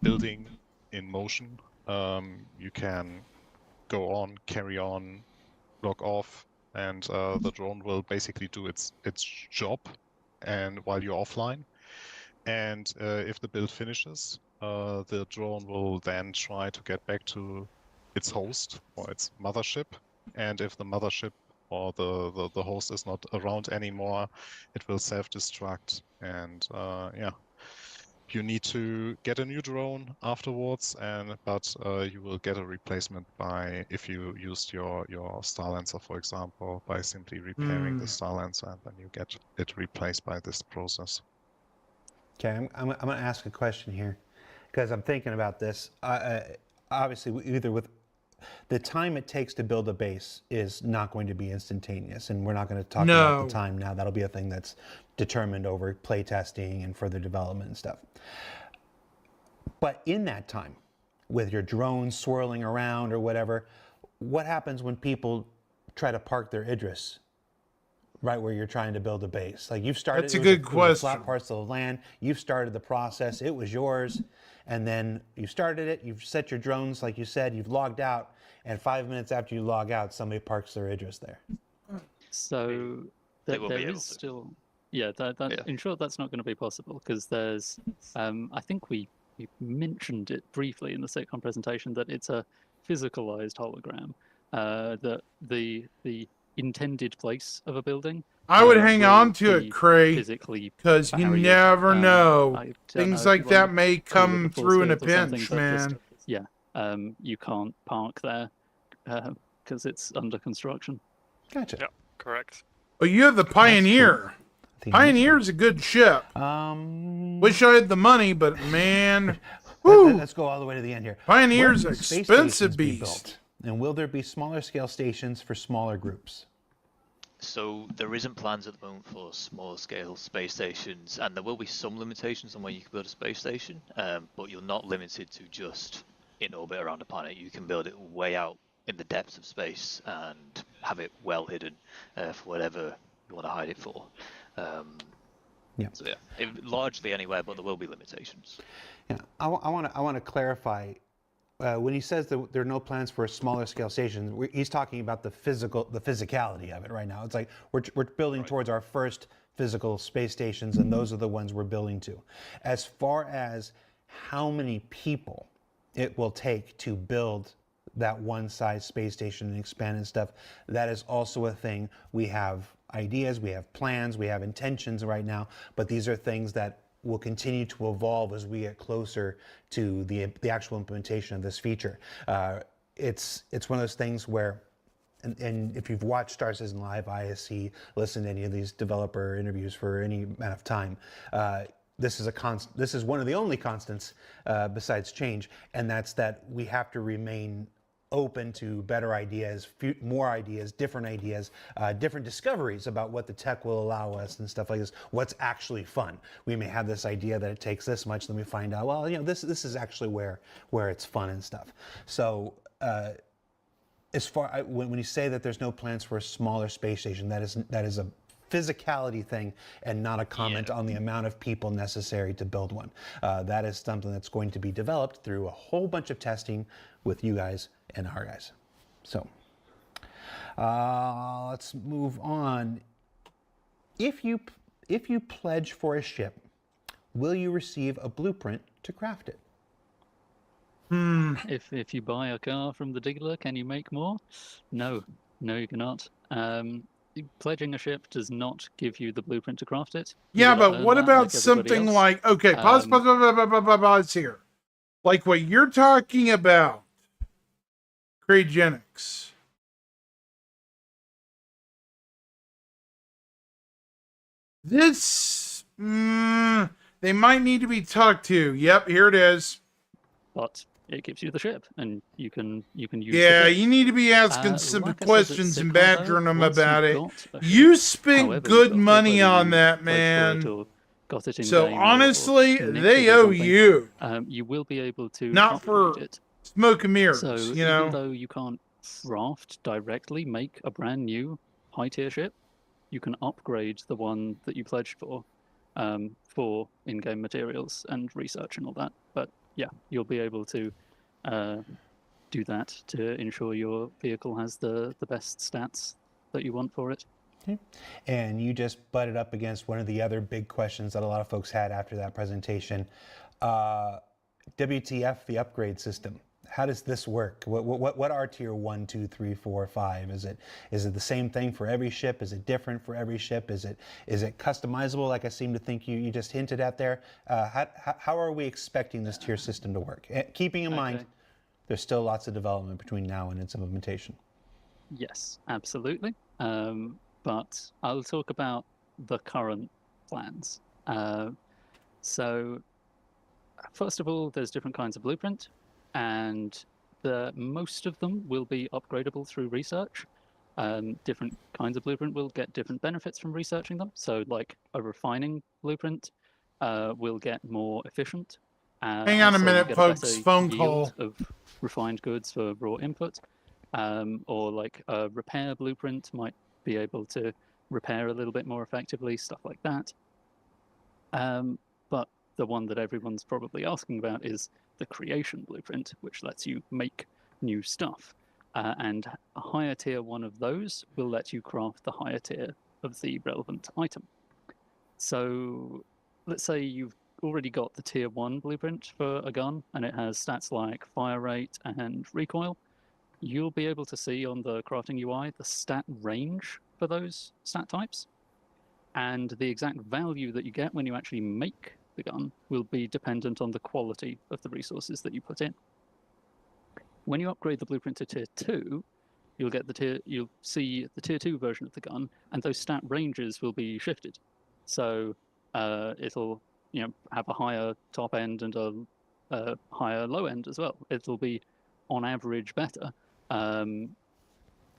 building in motion, you can go on, carry on, log off, and the drone will basically do its job, and while you're offline. And if the build finishes, the drone will then try to get back to its host or its mothership. And if the mothership or the host is not around anymore, it will self-destruct. And yeah, you need to get a new drone afterwards, but you will get a replacement by, if you used your Starlancer, for example, by simply repairing the Starlancer, and then you get it replaced by this process. Okay, I'm going to ask a question here because I'm thinking about this. Obviously, either with the time it takes to build a base is not going to be instantaneous, and we're not going to talk about the time now. That'll be a thing that's determined over play testing and further development and stuff. But in that time, with your drones swirling around or whatever, what happens when people try to park their Idris right where you're trying to build a base? Like, you've started. That's a good question. Flat parts of the land. You've started the process. It was yours, and then you started it. You've set your drones, like you said. You've logged out, and 5 minutes after you log out, somebody parks their Idris there. So They will be there able is to. still, yeah. In short, that's not going to be possible because there's. I think we mentioned it briefly in the sitcom presentation that it's a physicalized hologram. That the intended place of a building. I would hang will on to be it, Craig, physically because you barriered. never know. I don't know Things if like you that wanna may call it come the force through in a field or something, pinch, but just- man. yeah, you can't park there because it's under construction. Gotcha. Yeah, correct. But you have the Pioneer. Pioneer's a good ship. Wish I had the money, but man, Let's go all the way to the end here. Pioneer's Where an can space expensive stations be beast. built? And will there be smaller scale stations for smaller groups? So there isn't plans at the moment for small scale space stations, and there will be some limitations on where you can build a space station, but you're not limited to just in orbit around a planet. You can build it way out in the depths of space and have it well hidden for whatever you want to hide it for. Yeah. So yeah, largely anywhere, but there will be limitations. Yeah, I want to clarify. When he says that there are no plans for a smaller scale station, he's talking about the physicality of it right now. It's like we're building towards our first physical space stations, and those are the ones we're building to. As far as how many people it will take to build that one size space station and expand and stuff, that is also a thing. We have ideas, we have plans, we have intentions right now, but these are things that will continue to evolve as we get closer to the actual implementation of this feature. It's one of those things where, and if you've watched Star Citizen Live, ISC, listen to any of these developer interviews for any amount of time, this is one of the only constants besides change, and that's that we have to remain open to better ideas, more ideas, different discoveries about what the tech will allow us and stuff like this. What's actually fun? We may have this idea that it takes this much, then we find out, well, this is actually where it's fun and stuff. So as far when you say that there's no plans for a smaller space station, that is a physicality thing and not a comment on the amount of people necessary to build one. That is something that's going to be developed through a whole bunch of testing with you guys and our guys. So let's move on. If you pledge for a ship, will you receive a blueprint to craft it? If you buy a car from the dealer, can you make more? No, you cannot. Pledging a ship does not give you the blueprint to craft it. Yeah, but what about something like, okay, pause here. Like what you're talking about, cryogenics. This, they might need to be talked to. Yep, here it is. But it gives you the ship, and you can use. Yeah, you need to be asking some like I said, questions and badgering them once about you've it. got a ship, You spent however good you got it, money whether on you that, pledged for it man. or got it in So game honestly, or they nicked it or owe something, you. You will be able to Not for upgrade it. smoke and mirrors, So you even know. though you can't craft directly, make a brand new high tier ship, you can upgrade the one that you pledged for in-game materials and research and all that. But yeah, you'll be able to do that to ensure your vehicle has the best stats that you want for it. Okay. And you just butted up against one of the other big questions that a lot of folks had after that presentation. WTF, the upgrade system. How does this work? What are tier 1, 2, 3, 4, 5? Is it the same thing for every ship? Is it different for every ship? Is it customizable, like I seem to think you just hinted at there? How are we expecting this tier system to work? Keeping in mind, there's still lots of development between now and its implementation. Yes, absolutely. But I'll talk about the current plans. So, first of all, there's different kinds of blueprint, and most of them will be upgradable through research. Different kinds of blueprint will get different benefits from researching them. So, like a refining blueprint will get more efficient. Hang on a so you minute, get folks. better Phone yield call. of refined goods for raw input. Or like a repair blueprint might be able to repair a little bit more effectively, stuff like that. But the one that everyone's probably asking about is the creation blueprint, which lets you make new stuff. And a higher tier one of those will let you craft the higher tier of the relevant item. So let's say you've already got the tier 1 blueprint for a gun, and it has stats like fire rate and recoil. You'll be able to see on the crafting UI the stat range for those stat types. And the exact value that you get when you actually make the gun will be dependent on the quality of the resources that you put in. When you upgrade the blueprint to tier 2, you'll see the tier 2 version of the gun, and those stat ranges will be shifted. So it'll have a higher top end and a higher low end as well. It'll be on average better,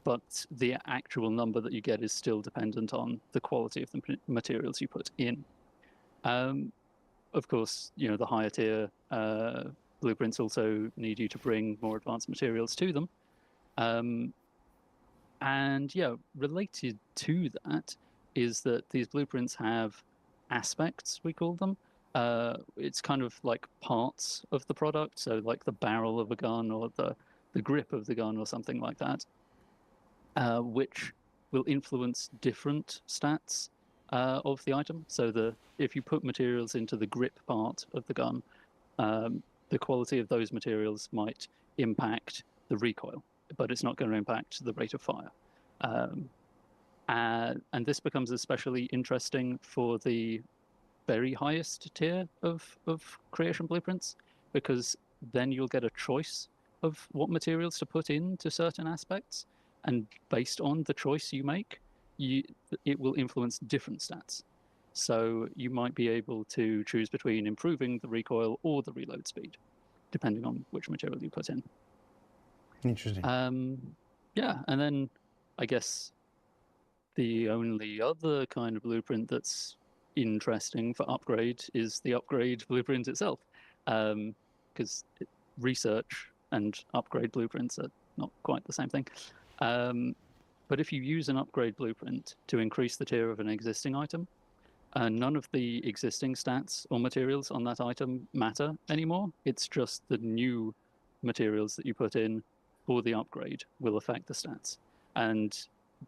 but the actual number that you get is still dependent on the quality of the materials you put in. Of course, the higher tier blueprints also need you to bring more advanced materials to them. And related to that is that these blueprints have aspects, we call them. It's kind of like parts of the product, so like the barrel of a gun or the grip of the gun or something like that, which will influence different stats of the item. So if you put materials into the grip part of the gun, the quality of those materials might impact the recoil, but it's not going to impact the rate of fire. And this becomes especially interesting for the very highest tier of creation blueprints, because then you'll get a choice of what materials to put into certain aspects, and based on the choice you make, it will influence different stats. So you might be able to choose between improving the recoil or the reload speed, depending on which material you put in. Interesting. Yeah, and then I guess the only other kind of blueprint that's interesting for upgrade is the upgrade blueprint itself, because research and upgrade blueprints are not quite the same thing. But if you use an upgrade blueprint to increase the tier of an existing item, none of the existing stats or materials on that item matter anymore. It's just the new materials that you put in for the upgrade will affect the stats. And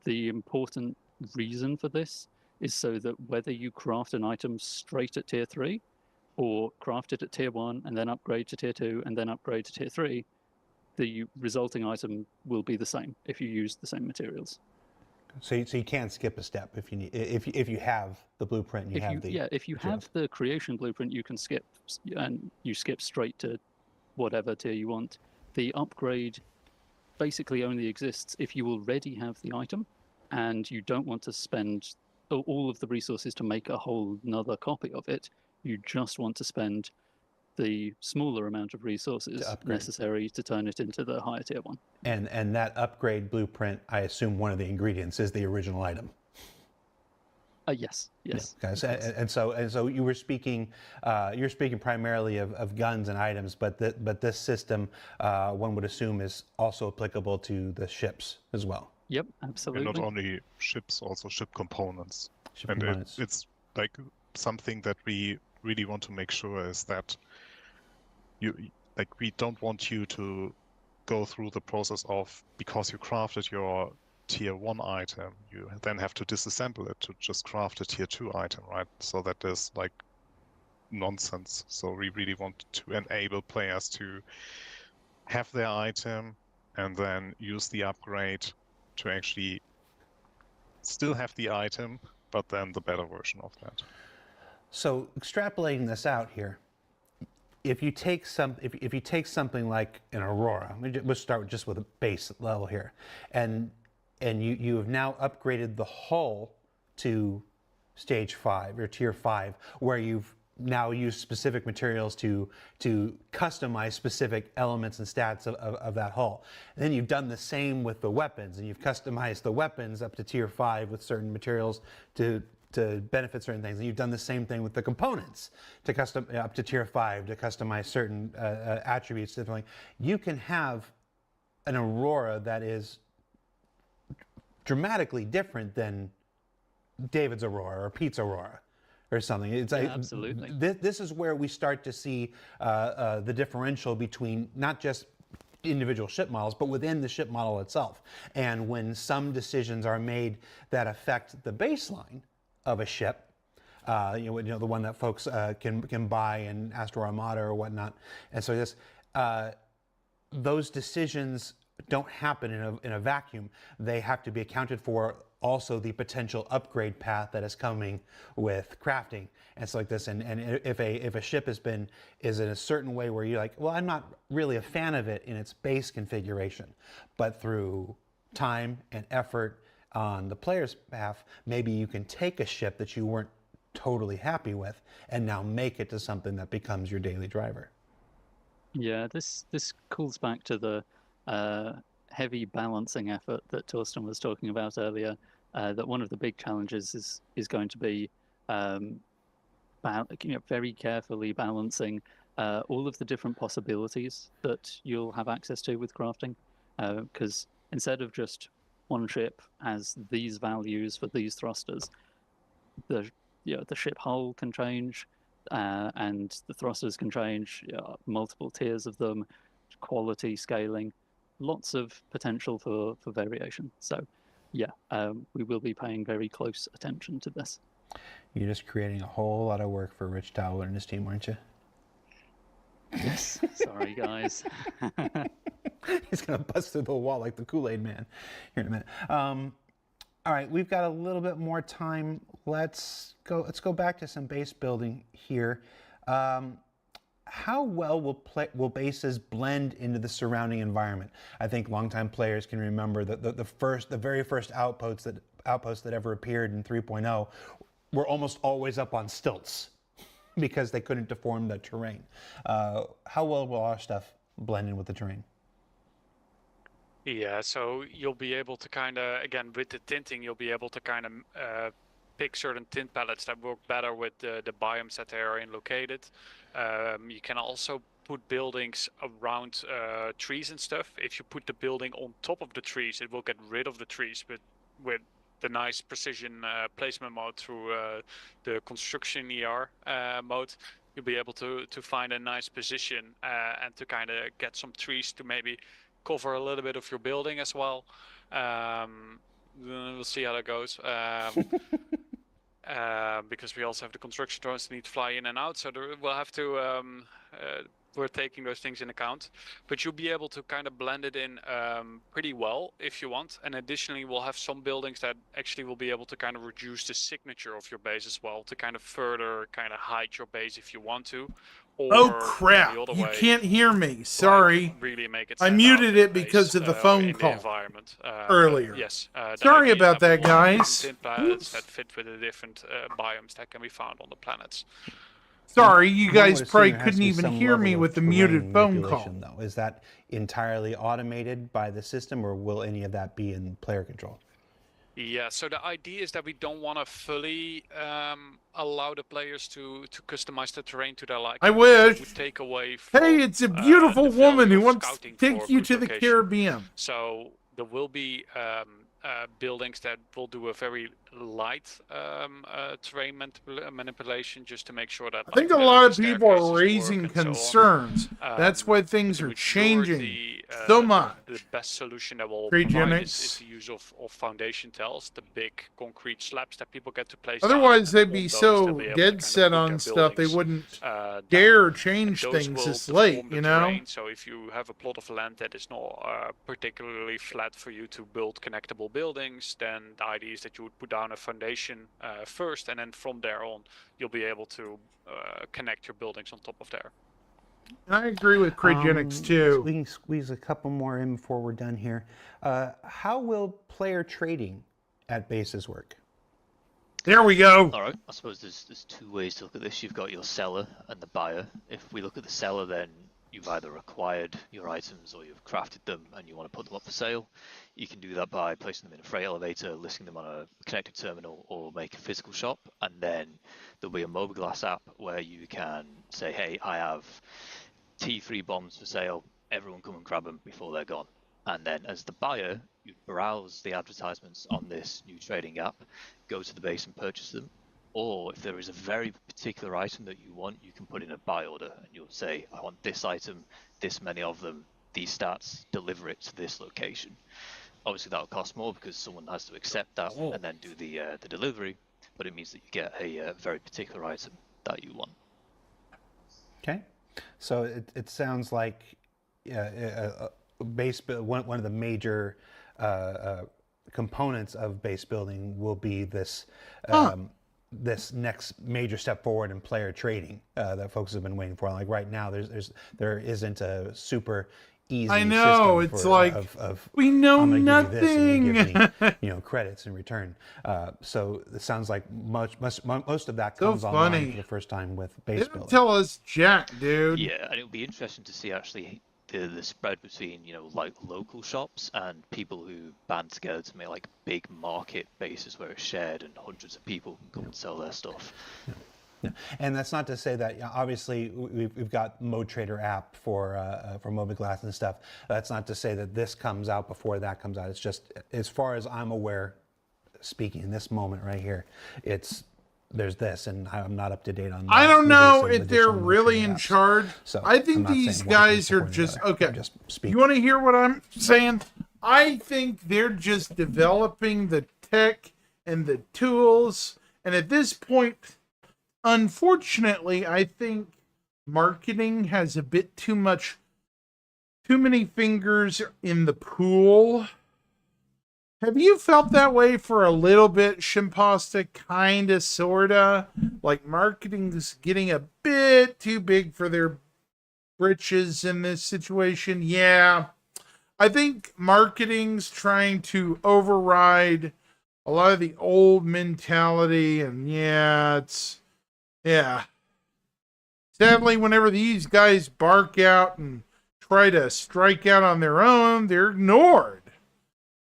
the important reason for this is so that whether you craft an item straight at tier 3 or craft it at tier 1 and then upgrade to tier 2 and then upgrade to tier 3, the resulting item will be the same if you use the same materials. So you can skip a step if you need, if you have the blueprint and if you have the creation blueprint, you can skip, and you skip straight to whatever tier you want. The upgrade basically only exists if you already have the item and you don't want to spend all of the resources to make a whole nother copy of it. You just want to spend the smaller amount of resources necessary to turn it into the higher tier one. And that upgrade blueprint, I assume one of the ingredients is the original item. Yes. Yeah, guys, and so you were speaking, you're speaking primarily of guns and items, but this system, one would assume, is also applicable to the ships as well. Yep, absolutely. And not only ships, also ship components. It's like something that we really want to make sure is that we don't want you to go through the process of, because you crafted your tier 1 item, you then have to disassemble it to just craft a tier 2 item, right? So that is like nonsense. So we really want to enable players to have their item and then use the upgrade to actually still have the item, but then the better version of that. So extrapolating this out here, if you take something like an Aurora, we'll start just with a base level here, and you have now upgraded the hull to stage 5 or tier 5, where you've now used specific materials to customize specific elements and stats of that hull. And then you've done the same with the weapons, and you've customized the weapons up to tier 5 with certain materials to benefit certain things. And you've done the same thing with the components to custom up to tier 5 to customize certain attributes. Differently, you can have an Aurora that is dramatically different than David's Aurora or Pete's Aurora or something. It's Yeah, absolutely. This is where we start to see the differential between not just individual ship models, but within the ship model itself. And when some decisions are made that affect the baseline of a ship, the one that folks can buy in Astro Armada or whatnot, and so those decisions don't happen in a vacuum. They have to be accounted for. Also, the potential upgrade path that is coming with crafting and stuff like this. And if a ship is in a certain way where you're like, well, I'm not really a fan of it in its base configuration, but through time and effort on the player's behalf, maybe you can take a ship that you weren't totally happy with and now make it to something that becomes your daily driver. Yeah, this calls back to the heavy balancing effort that Torsten was talking about earlier. That one of the big challenges is going to be very carefully balancing all of the different possibilities that you'll have access to with crafting. Because instead of just one ship has these values for these thrusters, the ship hull can change, and the thrusters can change, multiple tiers of them, quality, scaling, lots of potential for variation. So yeah, we will be paying very close attention to this. You're just creating a whole lot of work for Rich Towler and his team, aren't you? Yes. Sorry, guys. He's gonna bust through the wall like the Kool-Aid Man here in a minute. All right, we've got a little bit more time. Let's go back to some base building here. How well will bases blend into the surrounding environment? I think longtime players can remember that the very first outposts that ever appeared in 3.0 were almost always up on stilts because they couldn't deform the terrain. How well will our stuff blend in with the terrain? Yeah, so you'll be able to kind of, again, with the tinting, you'll be able to kind of pick certain tint palettes that work better with the biomes that they are in located. You can also put buildings around trees and stuff. If you put the building on top of the trees, it will get rid of the trees, but with the nice precision placement mode through the construction ER mode, you'll be able to find a nice position and to kind of get some trees to maybe cover a little bit of your building as well. We'll see how that goes. Because we also have the construction drones that need to fly in and out, so we'll have to we're taking those things in account, but you'll be able to kind of blend it in pretty well if you want. And additionally, we'll have some buildings that actually will be able to kind of reduce the signature of your base as well, to kind of further kind of hide your base if you want to. Or Oh crap, the other you way, can't hear me. Sorry. Really make it I stand muted out it in the because base, of the phone in call the environment. earlier. Yes. Sorry about that, guys. Tint palettes that fit with the different biomes that can be found on the planets. Sorry, you One guys would assume probably there has couldn't to be even some hear level me of with the terrain muted phone call. manipulation, though. Is that entirely automated by the system, or will any of that be in player control? Yeah, so the idea is that we don't want to fully allow the players to customize the terrain to their liking. I because that wish. would take away from, Hey, it's a beautiful the value woman who of wants to scouting take for you good to the location. Caribbean. So there will be buildings that will do a very light terrain manipulation, just to make sure that I think a lot of people are raising concerns. That's why things are changing so much. The best solution that will Trade provide units. is the use of foundation tiles, the big concrete slabs that people get to place. Otherwise, down, they'd and be on those so they'll be able to dead kind of set put on their stuff they buildings, wouldn't down. dare And change those things will this deform late, the you know? terrain. So if you have a plot of land that is not particularly flat for you to build connectable buildings, then the idea is that you would put down a foundation first, and then from there on, you'll be able to connect your buildings on top of there. And I agree with Cryogenics too. We can squeeze a couple more in before we're done here. How will player trading at bases work? There we go. All right. I suppose there's two ways to look at this. You've got your seller and the buyer. If we look at the seller, then you've either acquired your items or you've crafted them and you want to put them up for sale. You can do that by placing them in a freight elevator, listing them on a connected terminal, or make a physical shop. And then there'll be a mobiGlas app where you can say, hey, I have T3 bombs for sale. Everyone come and grab them before they're gone. And then as the buyer, you browse the advertisements on this new trading app, go to the base and purchase them. Or if there is a very particular item that you want, you can put in a buy order and you'll say, I want this item, this many of them, these stats, deliver it to this location. Obviously that'll cost more because someone has to accept that and then do the delivery, but it means that you get a very particular item that you want. Okay, so it sounds like one of the major components of base building will be this this next major step forward in player trading that folks have been waiting for. Like right now, there isn't a super easy I know, system it's for, like of we know I'm gonna nothing. give you this and you give me, credits in return. So it sounds like most of that comes online for the first time with base They building. don't tell us jack, dude. Yeah, and it'll be interesting to see actually the spread between like local shops and people who band together to make like big market bases where it's shared and hundreds of people can come and sell their stuff. Yeah. And that's not to say that obviously we've got Mode Trader app for mobiGlas and stuff. That's not to say that this comes out before that comes out. It's just, as far as I'm aware, speaking in this moment right here, there's this, and I'm not up to date on that. I don't know if they're really in charge. So I think these guys are just okay. You want to hear what I'm saying? I think they're just developing the tech and the tools, and at this point, unfortunately, I think marketing has a bit too many fingers in the pool. Have you felt that way for a little bit, Shimpasta? Kinda, sorta? Like marketing's getting a bit too big for their britches in this situation? Yeah. I think marketing's trying to override a lot of the old mentality, and yeah. Sadly, whenever these guys bark out and try to strike out on their own, they're ignored.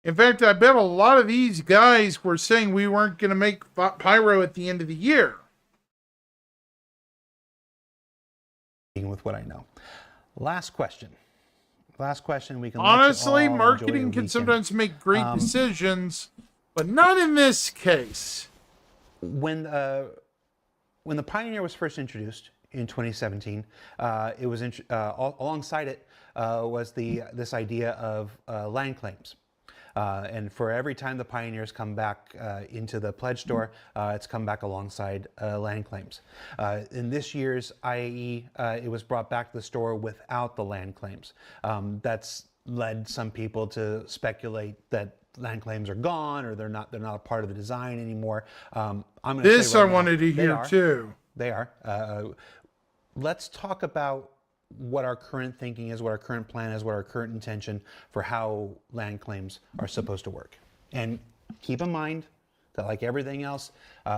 In fact, I bet a lot of these guys were saying we weren't going to make Pyro at the end of the year. With what I know. Last question. We can honestly, let you all marketing enjoy can your sometimes make great decisions, but not in this case. When the Pioneer was first introduced in 2017, it was alongside it was this idea of land claims. And for every time the Pioneers come back into the pledge store, it's come back alongside land claims. In this year's IAE, it was brought back to the store without the land claims. That's led some people to speculate that land claims are gone, or they're not a part of the design anymore. I'm going to say right now, wanted to hear too. They are. Let's talk about what our current thinking is, what our current plan is, what our current intention for how land claims are supposed to work. And keep in mind that, like everything else,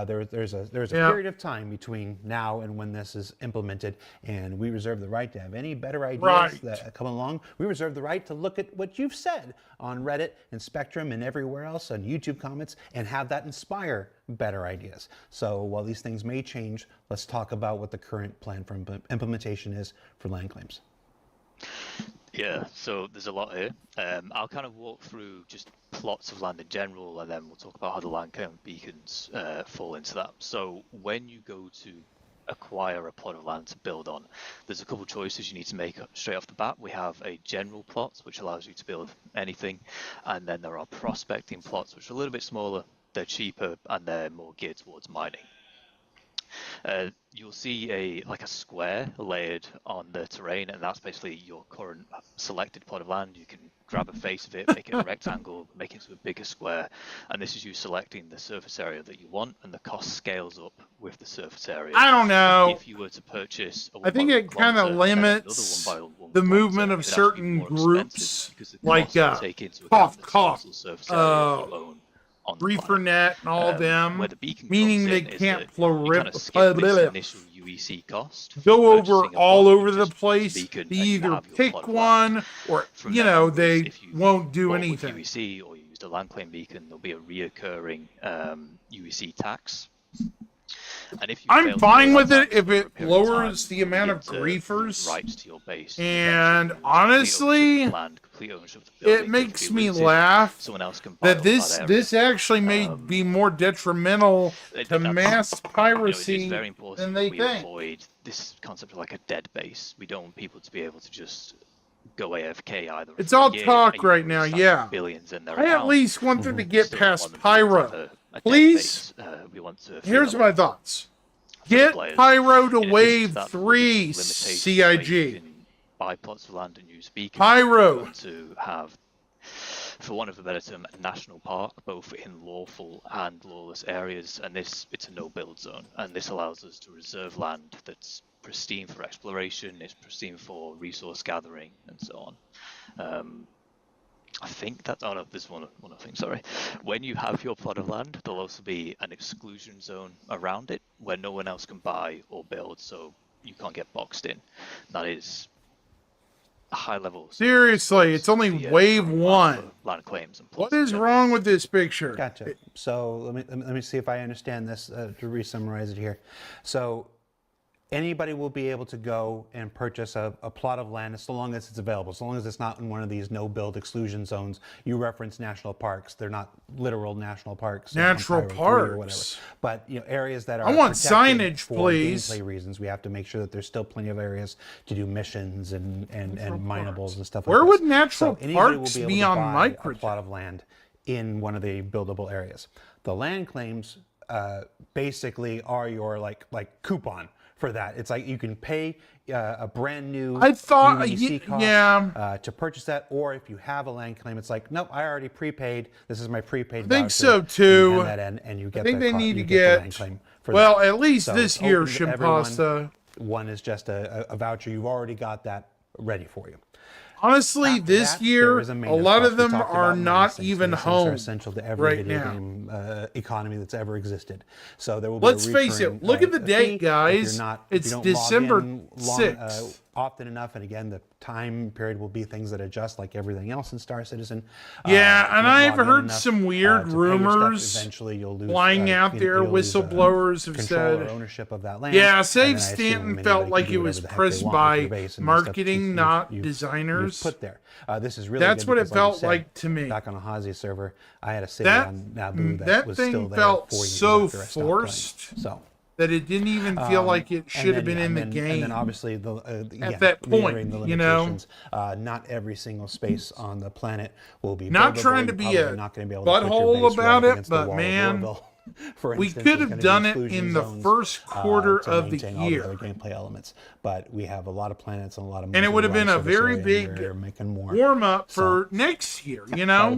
there's a period of time between now and when this is implemented, and we reserve the right to have any better ideas that come along. We reserve the right to look at what you've said on Reddit and Spectrum and everywhere else, on YouTube comments, and have that inspire better ideas. So while these things may change, let's talk about what the current plan for implementation is for land claims. Yeah, so there's a lot here. I'll kind of walk through just plots of land in general, and then we'll talk about how the land claim beacons fall into that. So when you go to acquire a plot of land to build on, there's a couple choices you need to make straight off the bat. We have a general plot, which allows you to build anything, and then there are prospecting plots, which are a little bit smaller, they're cheaper, and they're more geared towards mining. You'll see a square layered on the terrain, and that's basically your current selected plot of land. You can grab a face of it, make it a rectangle, make it into a bigger square, and this is you selecting the surface area that you want, and the cost scales up with the surface area. I don't know. If you were to purchase a I think it kind of limits the movement of certain groups, like cough, ReeferNet and all them, meaning they can't initial UEC cost. go over all over the place. They either pick one or, you know, they won't do anything. UEC or you used a land claim beacon, there'll be a reoccurring UEC tax. And if you I'm fine with it if it lowers the amount of griefers. Rights to your base, and honestly, it makes me laugh that this actually may be more detrimental to mass piracy than they think. Avoid this concept of like a dead base. We don't want people to be able to just go AFK either. It's all talk right now, yeah. Billions in their I at least want them to get past pyro. Please, here's my thoughts. Get pyro to wave 3, CIG. Buy plots of land and use beacons. Pyro. To have, for want of a better term, a national park, both in lawful and lawless areas, and it's a no-build zone, and this allows us to reserve land that's pristine for exploration, it's pristine for resource gathering, and so on. I think that, oh no, there's one other thing, sorry. When you have your plot of land, there'll also be an exclusion zone around it where no one else can buy or build, so you can't get boxed in. That is a high level. Seriously, it's only wave 1. Land claims and what is wrong with this picture? Gotcha. So let me see if I understand this to re-summarize it here. So anybody will be able to go and purchase a plot of land so long as it's available, so long as it's not in one of these no-build exclusion zones. You reference national parks; they're not literal national parks. Natural parks, or whatever. But you know, areas that are. I want signage, for please. Gameplay reasons, we have to make sure that there's still plenty of areas to do missions and minables and stuff. Where like would natural parks be on Micro? A plot of land in one of the buildable areas. The land claims basically are your like coupon for that. It's like you can pay a brand new UEC cost, to purchase that, or if you have a land claim, it's like, nope, I already prepaid. This is my prepaid. I think voucher. so too. You that in, and you get I think the they need to the get land claim for well, that. at least So this it's year, open to everyone. Shimpasta. One is just a voucher. You've already got that ready for you. Honestly, After this that, year, there a is a maintenance lot cost. of We them talked are about not things. even These things home are essential to every right video now. game economy that's ever existed. So there will be Let's a face it, recurring, look at the fee. date, If guys. you're not- It's if you don't log December in 6th. Often enough, and again, the time period will be things that adjust like everything else in Star Citizen. Yeah, If and you I've log in heard enough, some weird to pay your stuff, rumors eventually you'll lose, flying out there. you'll lose, Whistleblowers have control said. or ownership of that land. Yeah, and Save then I assume Stanton anybody felt can like do it whatever was the heck they pressed want with by your base and the stuff marketing, not designers. You've put there. This is really That's good what it because, felt you said, like to me. Back on a Hazi server, I had a city That- on Naboo that that was thing still there felt 4 years so after I stopped playing. forced. So That it didn't even feel like it and should have then- been in the and game. then obviously the again, that point, reiterating the you know? limitations, not every single space on the planet will be Not buildable. trying to You're be probably a not gonna be able to put your butthole base about right it, against the but wall of man, Orville. For we instance, could there's have gonna be done it exclusion in the zones, first quarter to of the maintain all year. other gameplay elements, but we have a lot of planets and a lot of. And it would have been a very big warm up for next year, you know?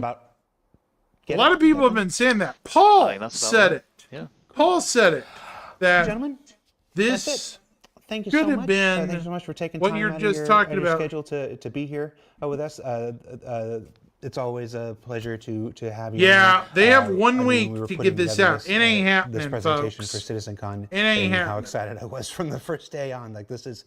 A lot of people have been saying that. Paul said it. Yeah. Paul said it. That Gentlemen, this thank you could so have much. been Thank you so much for taking what time you're out just of your, talking out of your about. schedule to be here with us. It's always a pleasure to have you. Yeah, on. they have I 1 mean, week we were to putting get this together out. It ain't happening, This presentation folks. for CitizenCon. It ain't and How happening. excited I was from the first day on. Like this is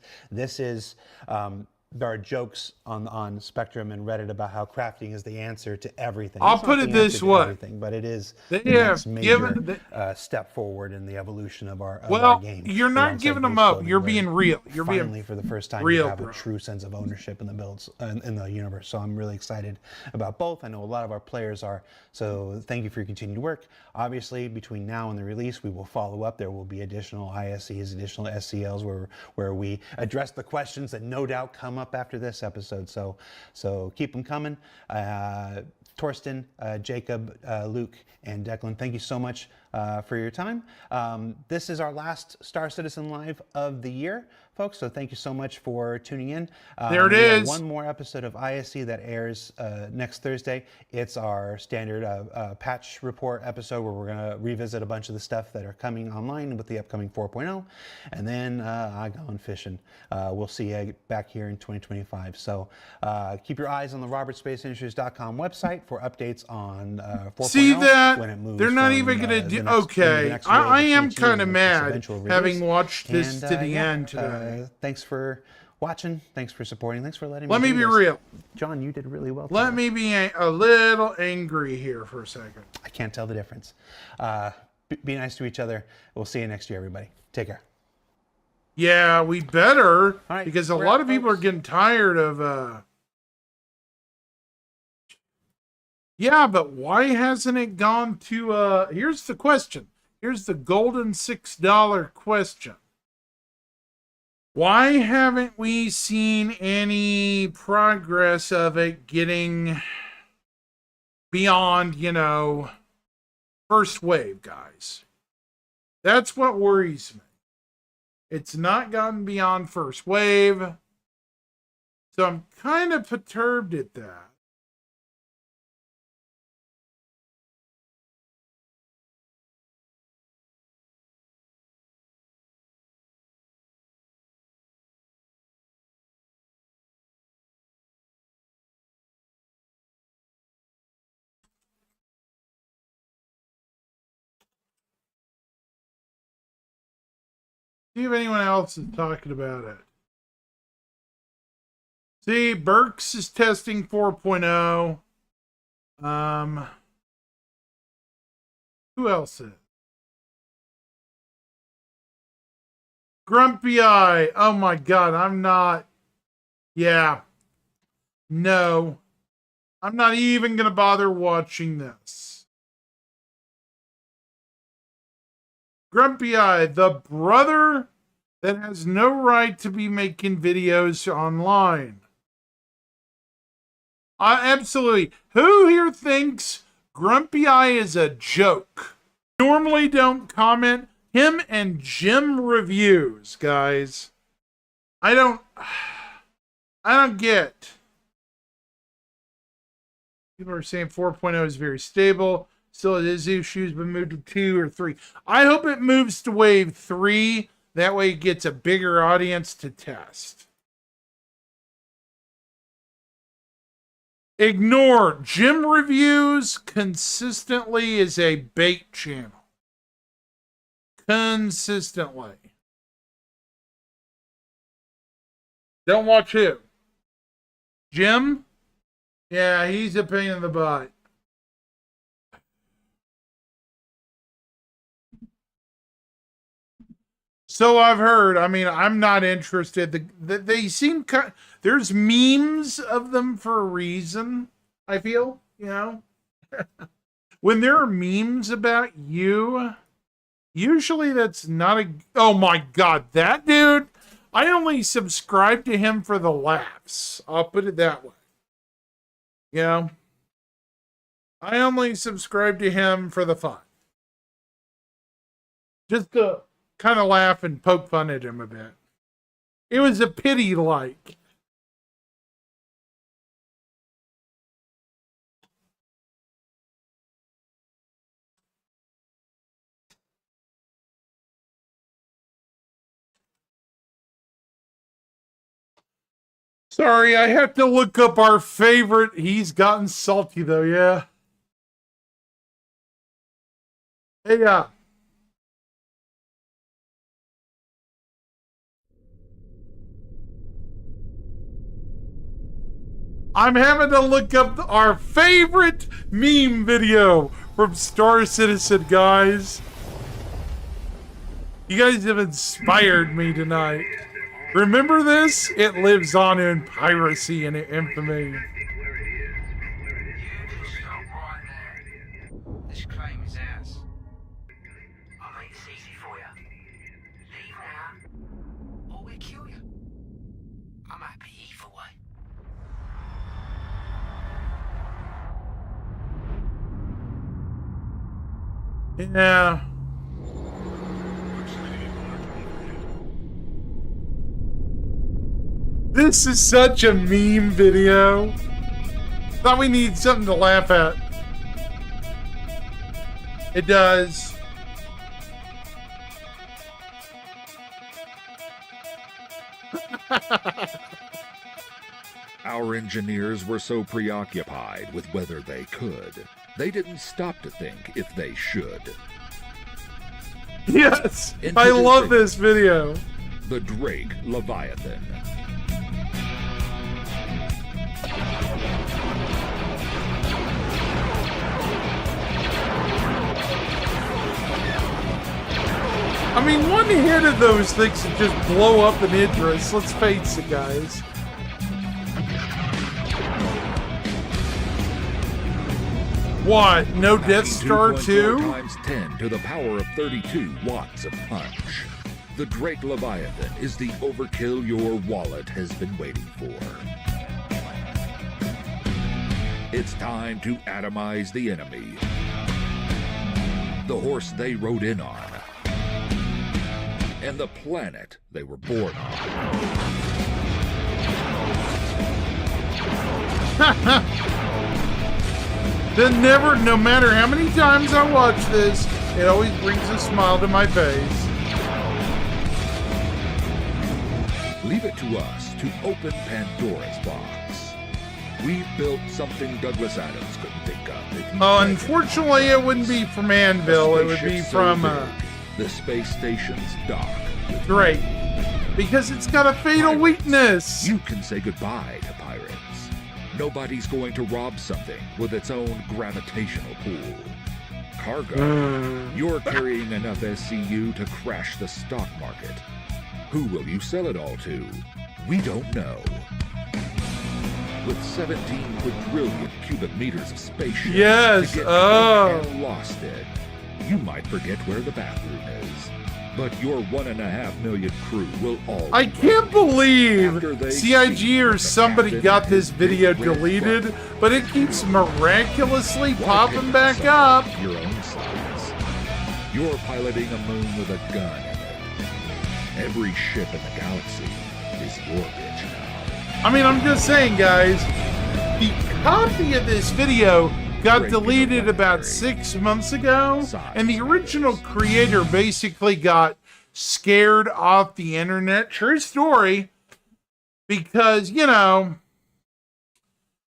there are jokes on Spectrum and Reddit about how crafting is the answer to everything. I'll It's put not it the answer this to way. everything, but it is They the have next major given step forward in the evolution of our well, game. you're not alongside giving them base up. building, You're where being real. You're finally, being for the first time, real, you have bro. a true sense of ownership in the builds in the universe. So I'm really excited about both. I know a lot of our players are. So thank you for your continued work. Obviously, between now and the release, we will follow up. There will be additional ISCs, additional SCLs, where we address the questions that no doubt come up after this episode. So keep them coming. Torsten, Jacob, Luke, and Declan, thank you so much for your time. This is our last Star Citizen Live of the year, folks, so thank you so much for tuning in. There it we have is. one more episode of ISC that airs next Thursday. It's our standard patch report episode where we're going to revisit a bunch of the stuff that are coming online with the upcoming 4.0, and then I gone fishing. We'll see you back here in 2025. So keep your eyes on the robertspaceindustries.com website for updates on 4.0. See that? When it moves They're not from, even going to the do. next- into the Okay, next wave I of am 3.2 kind of and its mad eventual release. having watched this And, to the yeah, end today. thanks for watching. Thanks for supporting. Thanks for letting Let me do be this. real. John, you did really well. Let today. me be a little angry here for a second. I can't tell the difference. Be nice to each other. We'll see you next year, everybody. Take care. Yeah, we better, right, because a we're lot out, of people are folks. getting tired of. Yeah, but why hasn't it gone to? Here's the question. Here's the golden $6 question. Why haven't we seen any progress of it getting beyond, first wave, guys? That's what worries me. It's not gotten beyond first wave. So I'm kind of perturbed at that. See if anyone else is talking about it. See, Burks is testing 4.0. Who else is? Grumpy Eye. Oh my God, I'm not. Yeah. No. I'm not even going to bother watching this. Grumpy Eye, the brother that has no right to be making videos online. Absolutely. Who here thinks Grumpy Eye is a joke? Normally don't comment. Him and Jim reviews, guys. I don't get. People are saying 4.0 is very stable. Still, it is issues, but moved to 2 or 3. I hope it moves to wave 3. That way it gets a bigger audience to test. Ignore Jim reviews consistently is a bait channel. Consistently. Don't watch who? Jim? Yeah, he's a pain in the butt. So I've heard. I mean, I'm not interested. They seem there's memes of them for a reason. I feel, when there are memes about you, usually that's not a. Oh my God, that dude! I only subscribe to him for the laughs. I'll put it that way. I only subscribe to him for the fun. Just to kind of laugh and poke fun at him a bit. It was a pity like. Sorry, I have to look up our favorite. He's gotten salty though, yeah. Hey, I'm having to look up our favorite meme video from Star Citizen, guys. You guys have inspired me tonight. Remember this? It lives on in piracy and infamy. This claim is ours. I'll make this easy for you. Leave now, or we'll kill you. I'm happy either way. Yeah. This is such a meme video. Thought we need something to laugh at. It does. Our engineers were so preoccupied with whether they could, they didn't stop to think if they should. Yes, I love this video. The Drake Leviathan. I mean, one hit of those things would just blow up an Idris. Let's face it, guys. What? No Death Star 2? Times 10 to the power of 32 watts of punch. The Drake Leviathan is the overkill your wallet has been waiting for. It's time to atomize the enemy. The horse they rode in on. And the planet they were born on. Then never, no matter how many times I watch this, it always brings a smile to my face. Leave it to us to open Pandora's box. We built something Douglas Adams couldn't think of. Unfortunately, it wouldn't be from Anvil. It would be from the space station's dock. Great, because it's got a fatal weakness. You can say goodbye to pirates. Nobody's going to rob something with its own gravitational pull. Cargo. You're carrying enough SCU to crash the stock market. Who will you sell it all to? We don't know. With 17 quadrillion cubic meters of spaceship yes, to get and lost it, you might forget where the bathroom is. But your 1.5 million crew will all. I can't believe CIG or somebody got this video deleted, but it keeps miraculously popping back up. Your own size. You're piloting a moon with a gun in it. Every ship in the galaxy is your bitch now. I mean, I'm just saying, guys, the copy of this video got deleted about 6 months ago, and the original creator basically got scared off the internet. True story. Because, you know,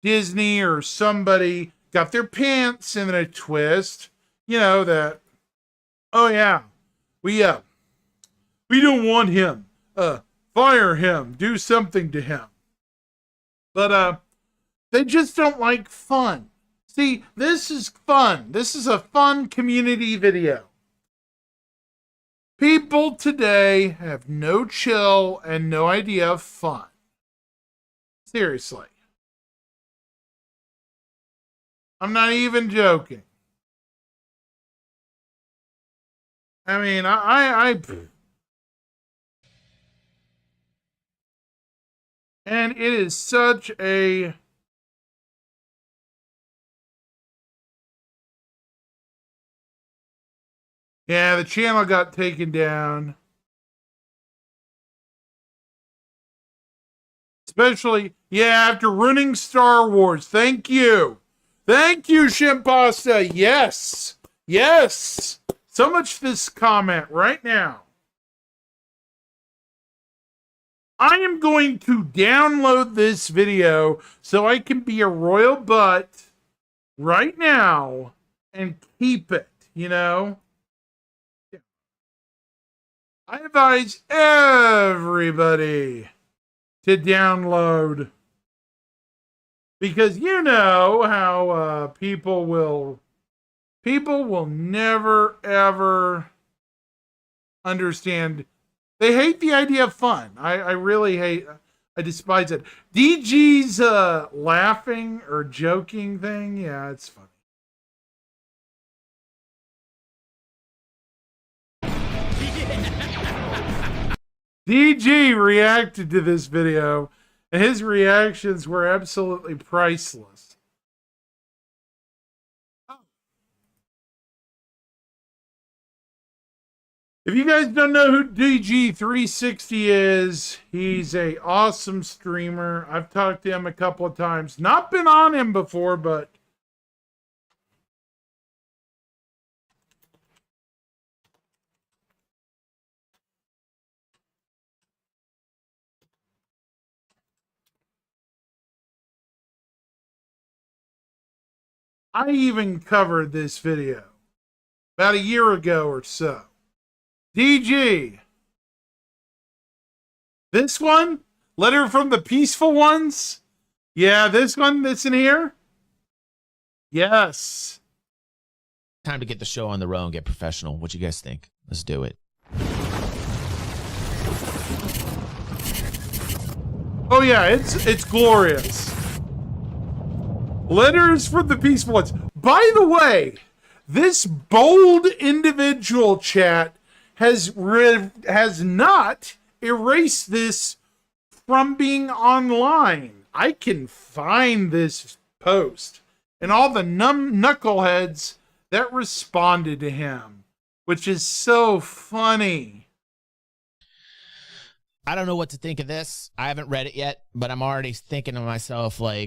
Disney or somebody got their pants in a twist. You know, that, oh yeah, we don't want him. Fire him. Do something to him. But, they just don't like fun. See, this is fun. This is a fun community video. People today have no chill and no idea of fun. Seriously. I'm not even joking. I mean, and it is such a... Yeah, the channel got taken down. Especially, yeah, after ruining Star Wars. Thank you. Thank you, Shimpasta. Yes. Yes. So much for this comment right now. I am going to download this video so I can be a royal butt right now and keep it, you know? I advise everybody to download Because you know how people will never ever understand. They hate the idea of fun. I really hate. I despise it. DG's laughing or joking thing. Yeah, it's funny. DG reacted to this video, and his reactions were absolutely priceless. If you guys don't know who DG360 is, he's a awesome streamer. I've talked to him a couple of times. Not been on him before, but I even covered this video about a year ago or so. DG. This one? Letter from the Peaceful Ones? Yeah, this one that's in here? Yes. Time to get the show on the road and get professional. What you guys think? Let's do it. Oh yeah, it's glorious. Letters from the Peaceful Ones. By the way, this bold individual chat has not erased this from being online. I can find this post and all the knuckleheads that responded to him, which is so funny. I don't know what to think of this. I haven't read it yet, but I'm already thinking to myself, this.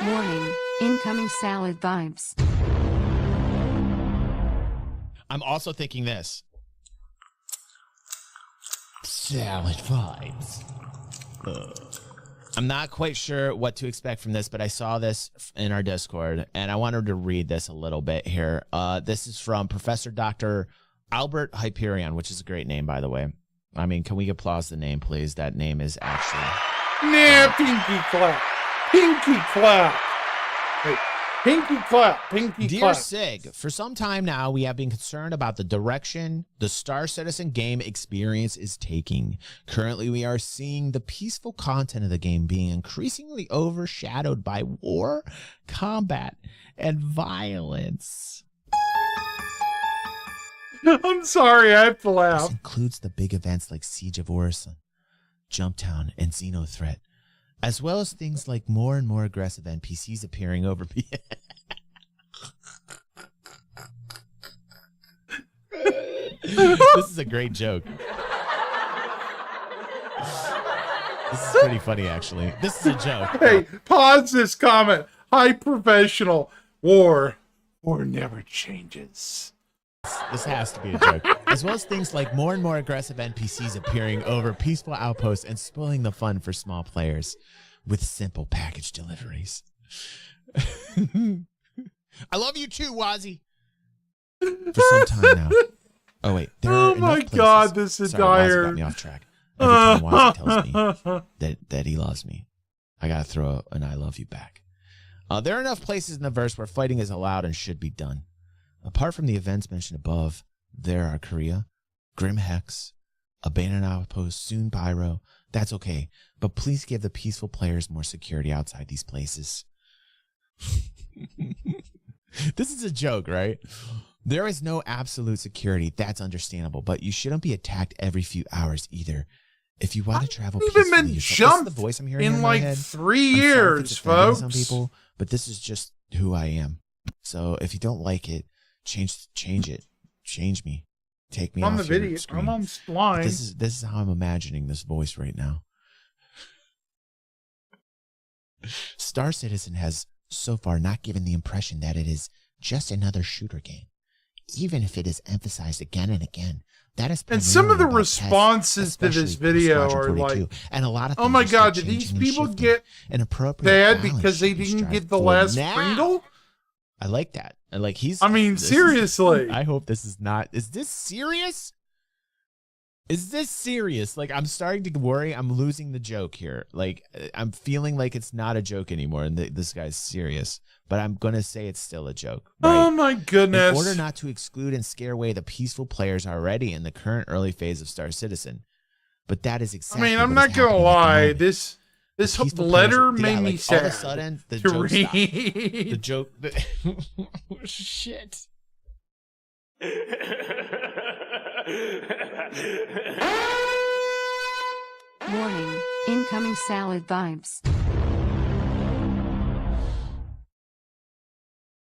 Warning, incoming salad vibes. I'm also thinking this. Salad vibes. I'm not quite sure what to expect from this, but I saw this in our Discord, and I wanted to read this a little bit here. This is from Professor Dr. Albert Hyperion, which is a great name, by the way. I mean, can we applause the name, please? That name is actually... Nah, pinky clap. Pinky clap. Wait, pinky clap. Pinky Dear clap. Sig, for some time now, we have been concerned about the direction the Star Citizen game experience is taking. Currently, we are seeing the peaceful content of the game being increasingly overshadowed by war, combat, and violence. I'm sorry, I have to This laugh. includes the big events like Siege of Orison, Jumptown, and Xeno Threat, as well as things like more and more aggressive NPCs appearing over. This is a great joke. This is pretty funny, actually. This is a joke. Hey, pause this comment. High professional. War never changes. This has to be a joke. As well as things like more and more aggressive NPCs appearing over peaceful outposts and spoiling the fun for small players with simple package deliveries. I love you too, Wazzy. For some time now. Oh wait, there are Oh my enough God, places. this Sorry, Wazzy entire... got me off track. Every time Wazzy tells me that he loves me, I gotta throw an I love you back. There are enough places in the verse where fighting is allowed and should be done. Apart from the events mentioned above, there are Korea, Grim Hex, Abandoned Outpost, soon Pyro. That's okay, but please give the peaceful players more security outside these places. This is a joke, right? There is no absolute security. That's understandable, but you shouldn't be attacked every few hours either. If you want to travel peacefully, even been jumped the voice I'm hearing in in my like head. 3 I'm sorry if years, it's offending folks. some people, but this is just who I am. So if you don't like it, change it. Change me. Take me on off the video. your screen. I'm on line. This is how I'm imagining this voice right now. Star Citizen has so far not given the impression that it is just another shooter game, even if it is emphasized again and again. That is And some of the primarily about tests, responses to this especially video Squadron are 42, like, and a lot of oh things my are still God, did changing these and people shifting. get An appropriate bad balance because they should be didn't strived get the for last now. Pringle? I like that. I like I mean, seriously. I hope this is not. Is this serious? Is this serious? Like, I'm starting to worry. I'm losing the joke here. Like, I'm feeling like it's not a joke anymore, and this guy's serious. But I'm going to say it's still a joke. Right? Oh, my goodness. In order not to exclude and scare away the peaceful players already in the current early phase of Star Citizen. But that is exactly I'm what not is going to happening at the lie. moment. This Peaceful letter players- made me like, sad. All of a sudden, the to joke stopped. read. The joke... Shit. Warning, incoming salad vibes.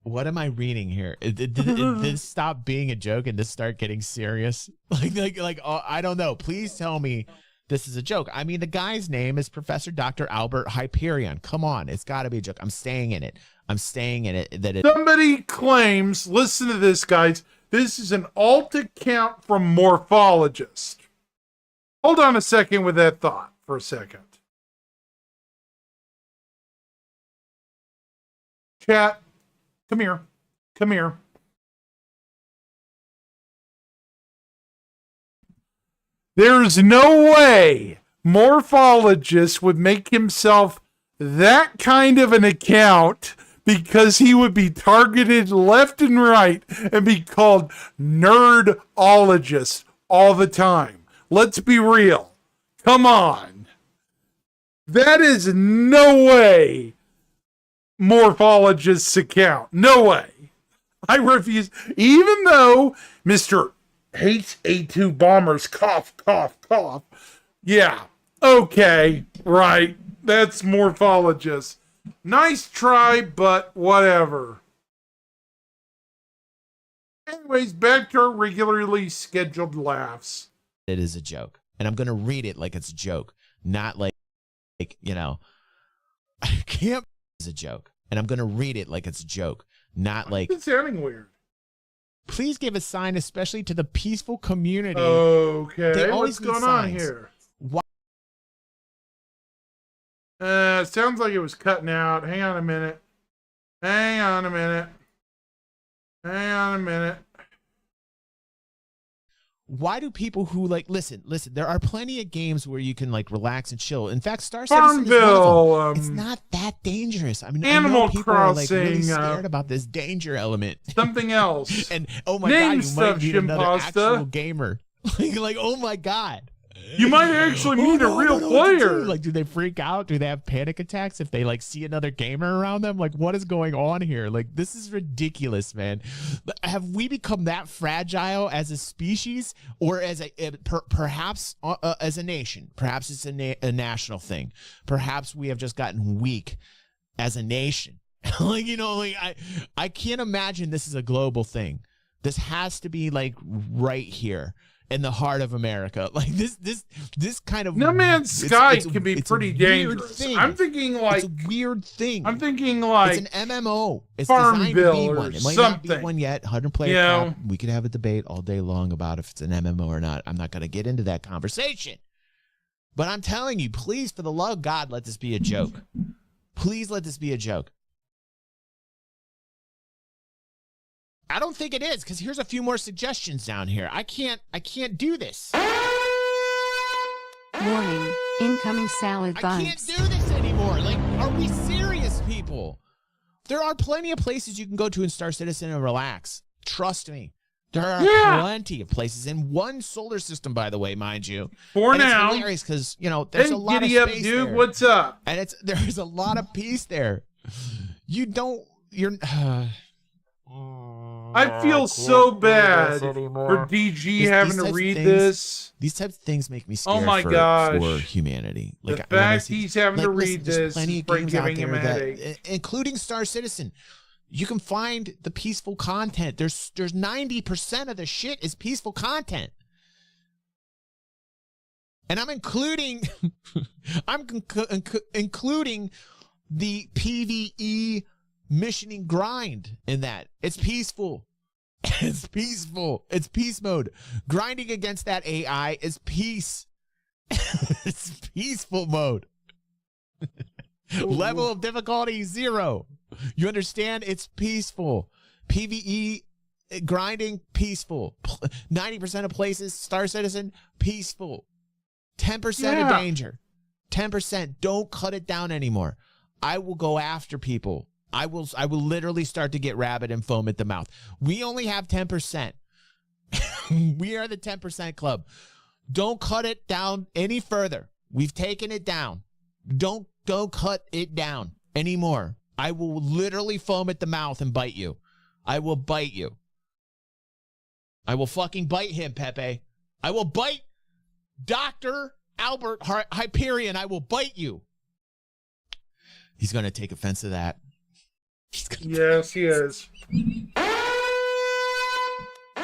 What am I reading here? Did this stop being a joke and just start getting serious? I don't know. Please tell me this is a joke. I mean, the guy's name is Professor Dr. Albert Hyperion. Come on, it's got to be a joke. I'm staying in it. Somebody claims, listen to this, guys. This is an alt account from Morphologist. Hold on a second with that thought for a second. Chat, come here. Come here. There's no way Morphologist would make himself that kind of an account because he would be targeted left and right and be called nerdologist all the time. Let's be real. Come on. That is no way Morphologist's account. No way. I refuse. Even though Mr. hates A2 bombers, cough, cough, cough. Yeah. Okay. Right. That's Morphologist. Nice try, but whatever. Anyways, back to our regularly scheduled laughs. It is a joke. And I'm going to read it like it's a joke. Not like I can't. It's a joke. And I'm going to read it like it's a joke. Not like. It's sounding weird. Please give a sign, especially to the peaceful community. Okay. What's going on here? Sounds like it was cutting out. Hang on a minute. Why do people who listen, there are plenty of games where you can relax and chill. In fact, Star Citizen is one of them. It's not that dangerous. I mean, Animal I know people Crossing, are really scared about this danger element. Something else. And oh my Name god, you might stuff, meet another Shimpasta. actual gamer. Oh my god. You might actually meet a real player. Do they freak out? Do they have panic attacks if they see another gamer around them? What is going on here? This is ridiculous, man. Have we become that fragile as a species, or as perhaps as a nation? Perhaps it's a national thing. Perhaps we have just gotten weak as a nation. I can't imagine this is a global thing. This has to be right here in the heart of America. This kind of No Man's Sky can be pretty a weird dangerous. thing. I'm thinking it's a weird thing. I'm thinking like it's an MMO. It's Farmville designed to be or one. It might not be something. one yet. 100 player. You know? Crap. We could have a debate all day long about if it's an MMO or not. I'm not going to get into that conversation. But I'm telling you, please, for the love of God, let this be a joke. Please let this be a joke. I don't think it is, because here's a few more suggestions down here. I can't do this. Warning, incoming salad vibes. I can't do this anymore. Are we serious, people? There are plenty of places you can go to in Star Citizen and relax. Trust me. There are plenty of places in one solar system, by the way, mind you. For now. It's hilarious because, there's a lot of giddy up, space dude. there. What's up? And there's a lot of peace there. I feel so bad for DG having to read this. These types of things make me scared for humanity. The fact he's having to read this plenty is of games out giving him a there headache. including Star Citizen. You can find the peaceful content. There's 90% of the shit is peaceful content. And I'm including including the PvE missioning grind in that. It's peaceful. It's peaceful. It's peace mode. Grinding against that AI is peace. It's peaceful mode. Level of difficulty 0. You understand? It's peaceful. PvE grinding, peaceful. 90% of places, Star Citizen, peaceful. 10% of danger. 10%. Don't cut it down anymore. I will go after people. I will literally start to get rabid and foam at the mouth. We only have 10%. We are the 10% club. Don't cut it down any further. We've taken it down. Don't cut it down anymore. I will literally foam at the mouth and bite you. I will bite you. I will fucking bite him, Pepe. I will bite Dr. Albert Hyperion. I will bite you. He's going to take offense to that. Yes, he is.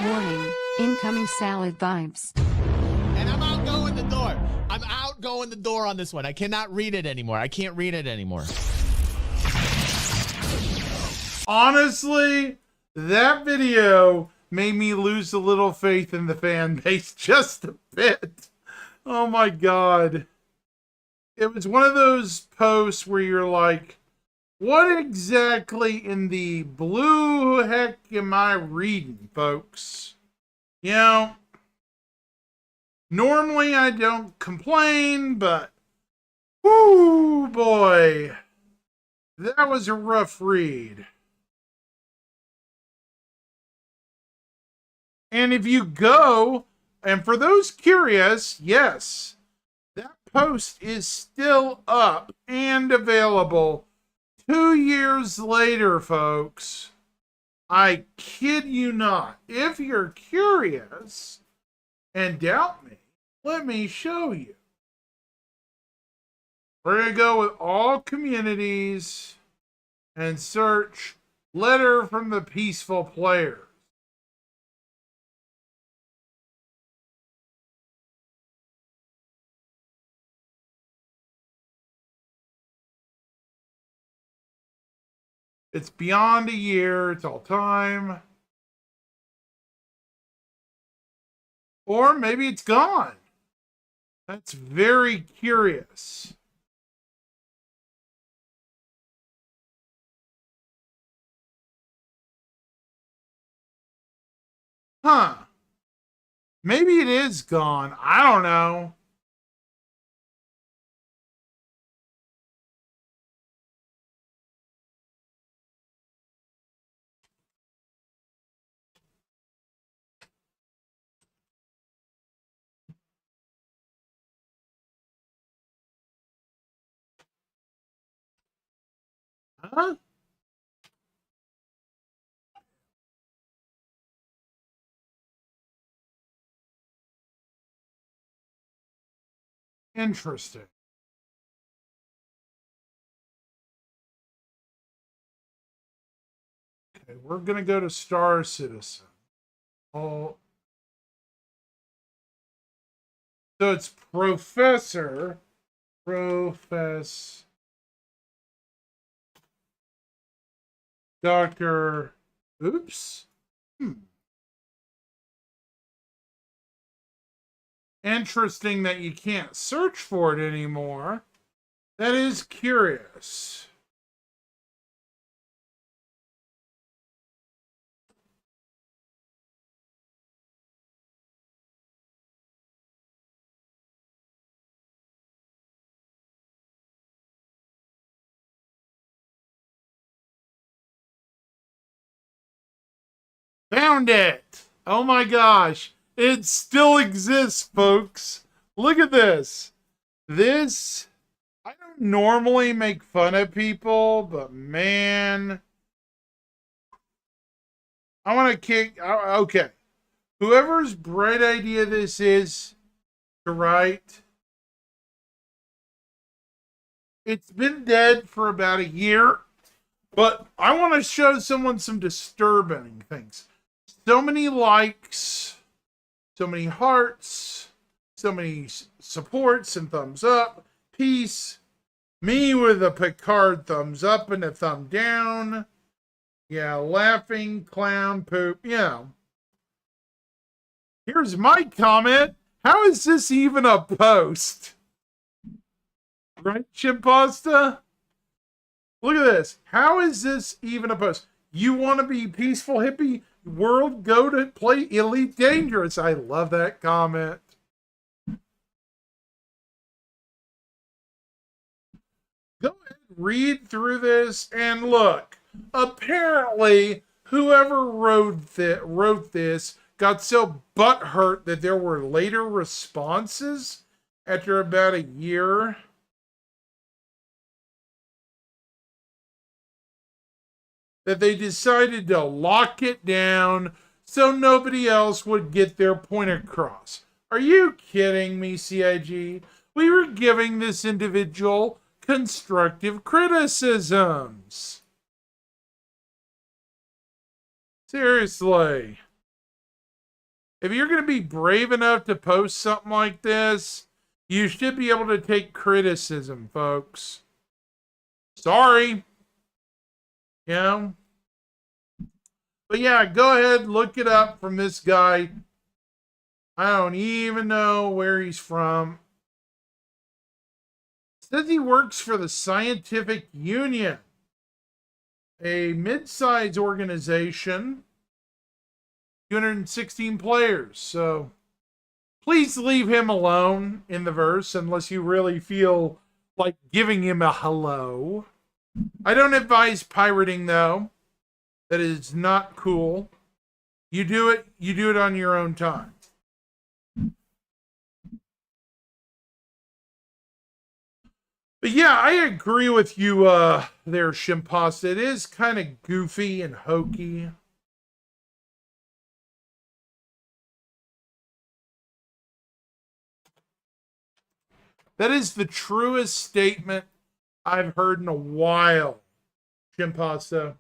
Warning, incoming salad vibes. And I'm outgoing the door. I'm outgoing the door on this one. I cannot read it anymore. I can't read it anymore. Honestly, that video made me lose a little faith in the fan base just a bit. Oh my God. It was one of those posts where you're like, what exactly in the blue heck am I reading, folks? You know, normally I don't complain, but whoo boy, that was a rough read. And if you go, and for those curious, yes, that post is still up and available 2 years later, folks. I kid you not. If you're curious and doubt me, let me show you. We're going to go with all communities and search Letter from the Peaceful Players. It's beyond a year. It's all time. Or maybe it's gone. That's very curious. Huh. Maybe it is gone. I don't know. Huh? Interesting. Okay, we're going to go to Star Citizen. Oh. So it's Professor. Dr. Oops. Interesting that you can't search for it anymore. That is curious. Found it! Oh my gosh. It still exists, folks. Look at this. This, I don't normally make fun of people, but man, I want to kick. Okay. Whoever's bright idea this is to write, it's been dead for about a year, but I want to show someone some disturbing things. So many likes, so many hearts, so many supports and thumbs up. Peace. Me with a Picard thumbs up and a thumb down. Yeah, laughing, clown, poop. Yeah. Here's my comment. How is this even a post? Right, Chimpasta? Look at this. How is this even a post? You want to be peaceful hippie? world go to play Elite Dangerous. I love that comment. Go ahead, read through this, and look. Apparently, whoever wrote this got so butthurt that there were later responses after about a year. That they decided to lock it down so nobody else would get their point across. Are you kidding me, CIG? We were giving this individual constructive criticisms. Seriously. If you're going to be brave enough to post something like this, you should be able to take criticism, folks. Sorry. You know? But yeah, go ahead, look it up from this guy. I don't even know where he's from. Says he works for the Scientific Union, a mid-sized organization, 216 players. So please leave him alone in the verse unless you really feel like giving him a hello. I don't advise pirating, though. That is not cool. You do it on your own time. But yeah, I agree with you there, Shimpasta. It is kind of goofy and hokey. That is the truest statement I've heard in a while, Shimpasta.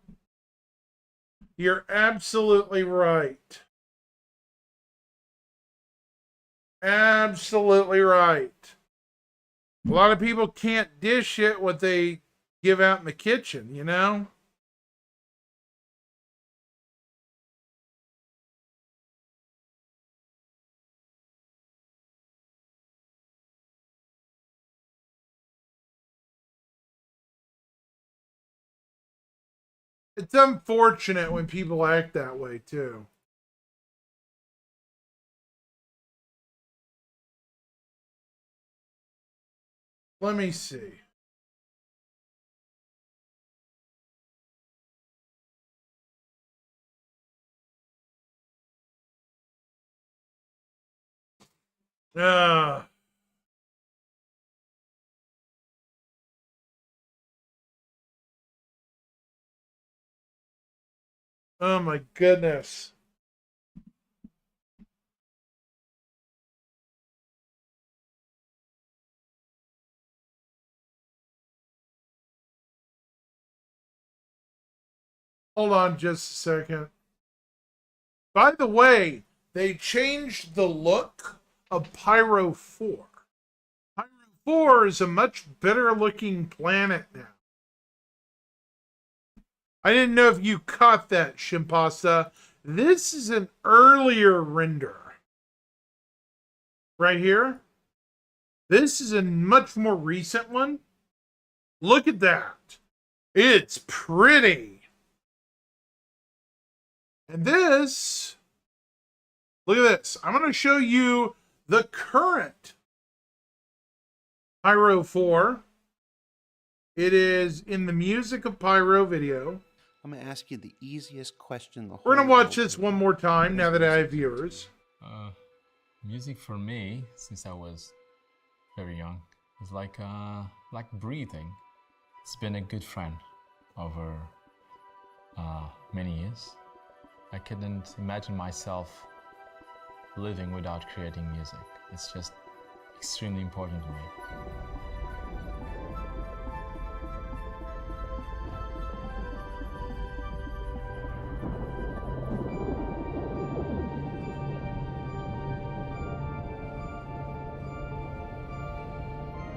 You're absolutely right. Absolutely right. A lot of people can't dish it what they give out in the kitchen, you know? It's unfortunate when people act that way, too. Let me see. Ah. Oh my goodness. Hold on just a second. By the way, they changed the look of Pyro 4. Pyro 4 is a much better looking planet now. I didn't know if you caught that, Shimpasta. This is an earlier render. Right here. This is a much more recent one. Look at that. It's pretty. And this, look at this. I'm going to show you the current Pyro 4. It is in the Music of Pyro video. I'm going to ask you the easiest question. We're going to watch this one more time now that I have viewers. Music for me, since I was very young, is like breathing. It's been a good friend over many years. I couldn't imagine myself living without creating music. It's just extremely important to me.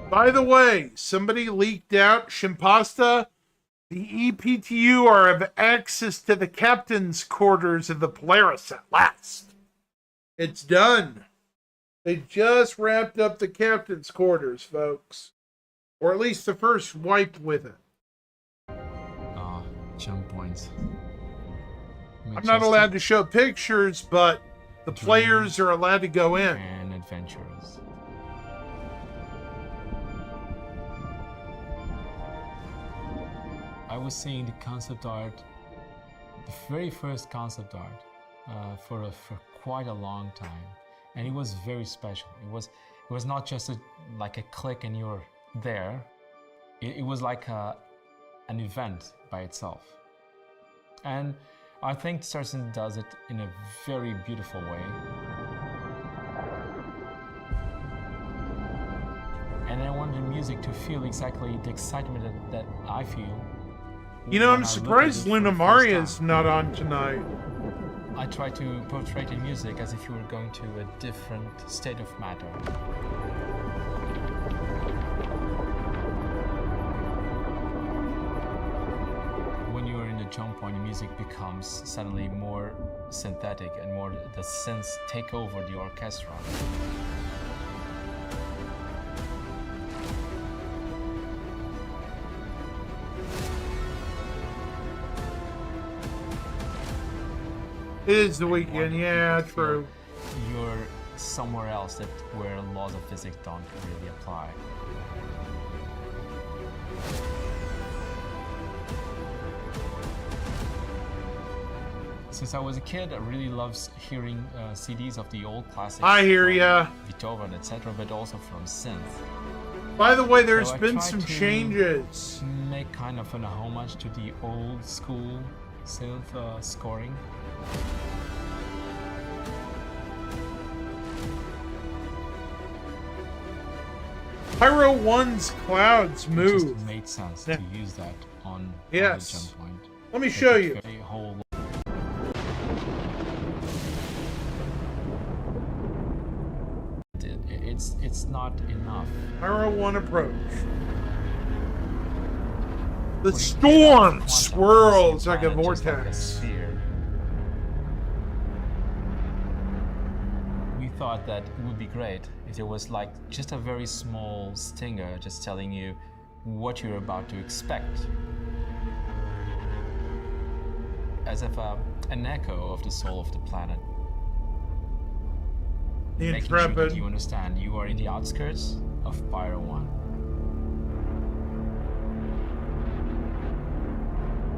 By the way, somebody leaked out, Shimpasta, the EPTU are of access to the captain's quarters of the Polaris at last. It's done. They just wrapped up the captain's quarters, folks. Or at least the first wipe with it. Jump points. I'm not allowed to show pictures, but the players are allowed to go in. And adventurous. I was seeing the concept art, the very first concept art, for quite a long time, and it was very special. It was not just like a click and you're there. It was like an event by itself, and I think Star Citizen does it in a very beautiful way. And I wanted the music to feel exactly the excitement that I feel. You know, I'm when I look at surprised it for Luna the first Maria's time. not on tonight. I try to portray the music as if you were going to a different state of matter. When you're in the jump point, the music becomes suddenly more synthetic and more the synths take over the orchestra. It is the weekend, yeah, true. You're somewhere else where laws of physics don't really apply. Since I was a kid, I really loved hearing CDs of the old classics. I hear from ya. Beethoven, etc., but also from synth. By the way, there's So I been tried some to changes. Make kind of an homage to the old school synth scoring. Pyro 1's clouds It move. just made sense to use that on Yes. the jump point. Let me Make show it you. very whole. It's not enough. Pyro 1 approach. The When you get out of storm quantum, swirls you like a planet just like a vortex. sphere. We thought that it would be great if there was like just a very small stinger just telling you what you're about to expect. As if an echo of the soul of the planet. The Making sure that Intrepid. you understand you are in the outskirts of Pyro 1.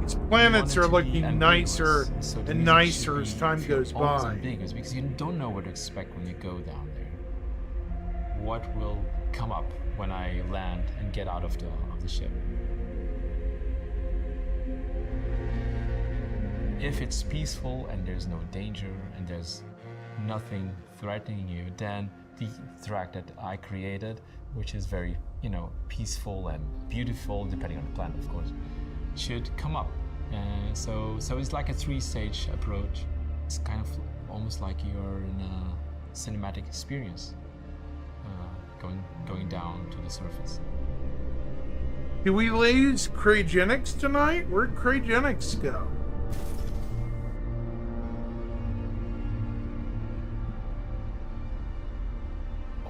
These planets We are wanted to be looking nicer ambiguous, so the and music nicer should as be time goes almost by. ambiguous because you don't know what to expect when you go down there. What will come up when I land and get out of the ship? If it's peaceful and there's no danger and there's nothing threatening you, then the track that I created, which is very, peaceful and beautiful, depending on the planet, of course, should come up. So it's like a three-stage approach. It's kind of almost like you're in a cinematic experience, going down to the surface. Do we lose cryogenics tonight? Where'd cryogenics go?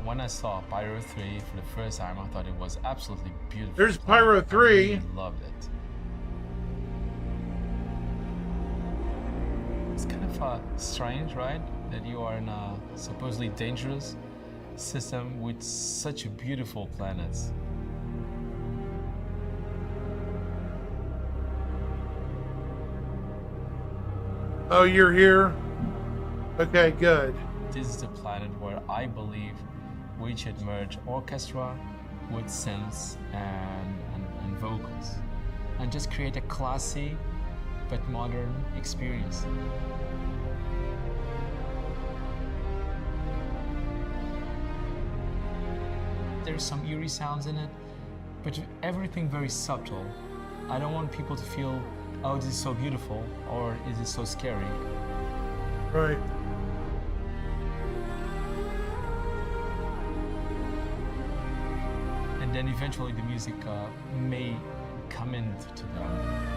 When I saw Pyro 3 for the first time, I thought it was absolutely beautiful. There's Pyro 3. I really loved it. It's kind of strange, right? That you are in a supposedly dangerous system with such beautiful planets. Oh, you're here? Okay, good. This is the planet where I believe we should merge orchestra with synths and vocals and just create a classy but modern experience. There's some eerie sounds in it, but everything very subtle. I don't want people to feel, oh, this is so beautiful, or is it so scary? Right. And then eventually the music may come into them.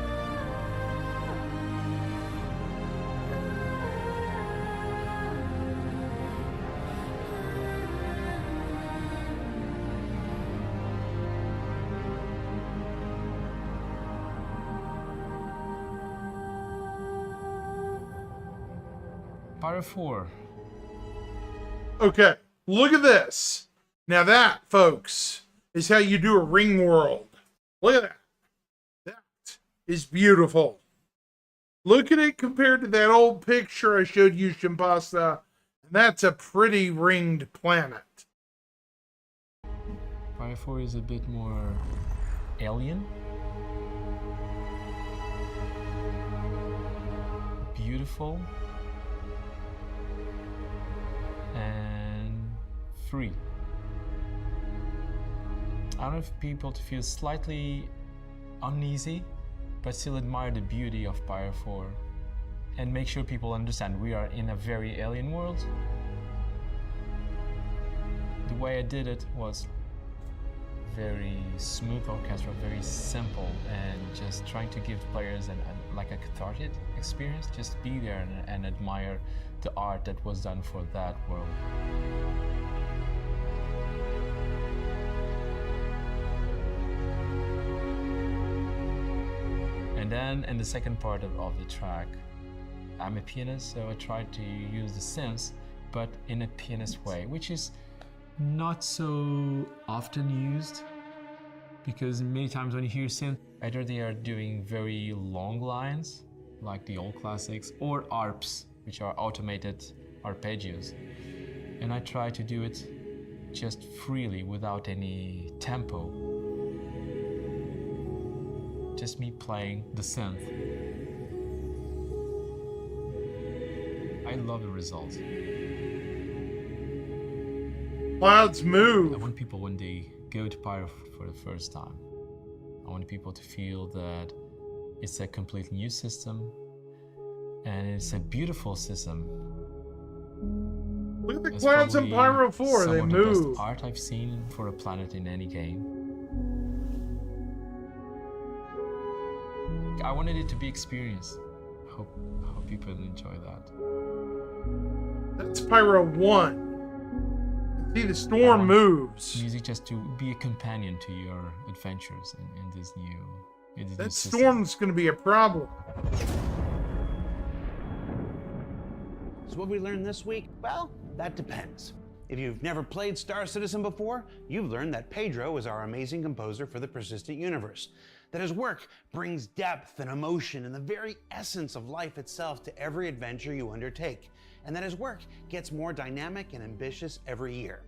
Pyro 4. Okay, look at this. Now that, folks, is how you do a ring world. Look at that. That is beautiful. Look at it compared to that old picture I showed you, Shimpasta. And that's a pretty ringed planet. Pyro 4 is a bit more alien. Beautiful. And free. I want people to feel slightly uneasy, but still admire the beauty of Pyro 4. And make sure people understand we are in a very alien world. The way I did it was very smooth orchestra, very simple, and just trying to give players like a cathartic experience. Just be there and admire the art that was done for that world. And then in the second part of the track, I'm a pianist, so I tried to use the synths, but in a pianist way, which is not so often used, because many times when you hear synth, either they are doing very long lines, like the old classics, or ARPs, which are automated arpeggios. And I try to do it just freely, without any tempo. Just me playing the synth. I love the results. Clouds move. I want people, when they go to Pyro for the first time, I want people to feel that it's a completely new system, and it's a beautiful system. Look at the It's clouds in probably Pyro 4, some they of the move. best art I've seen for a planet in any game. I wanted it to be experienced. I hope people enjoy that. That's Pyro 1. See, the storm moves. Music just to be a companion to your adventures in this new That system. storm's going to be a problem. So what we learned this week? Well, that depends. If you've never played Star Citizen before, you've learned that Pedro is our amazing composer for the persistent universe, that his work brings depth and emotion and the very essence of life itself to every adventure you undertake, and that his work gets more dynamic and ambitious every year.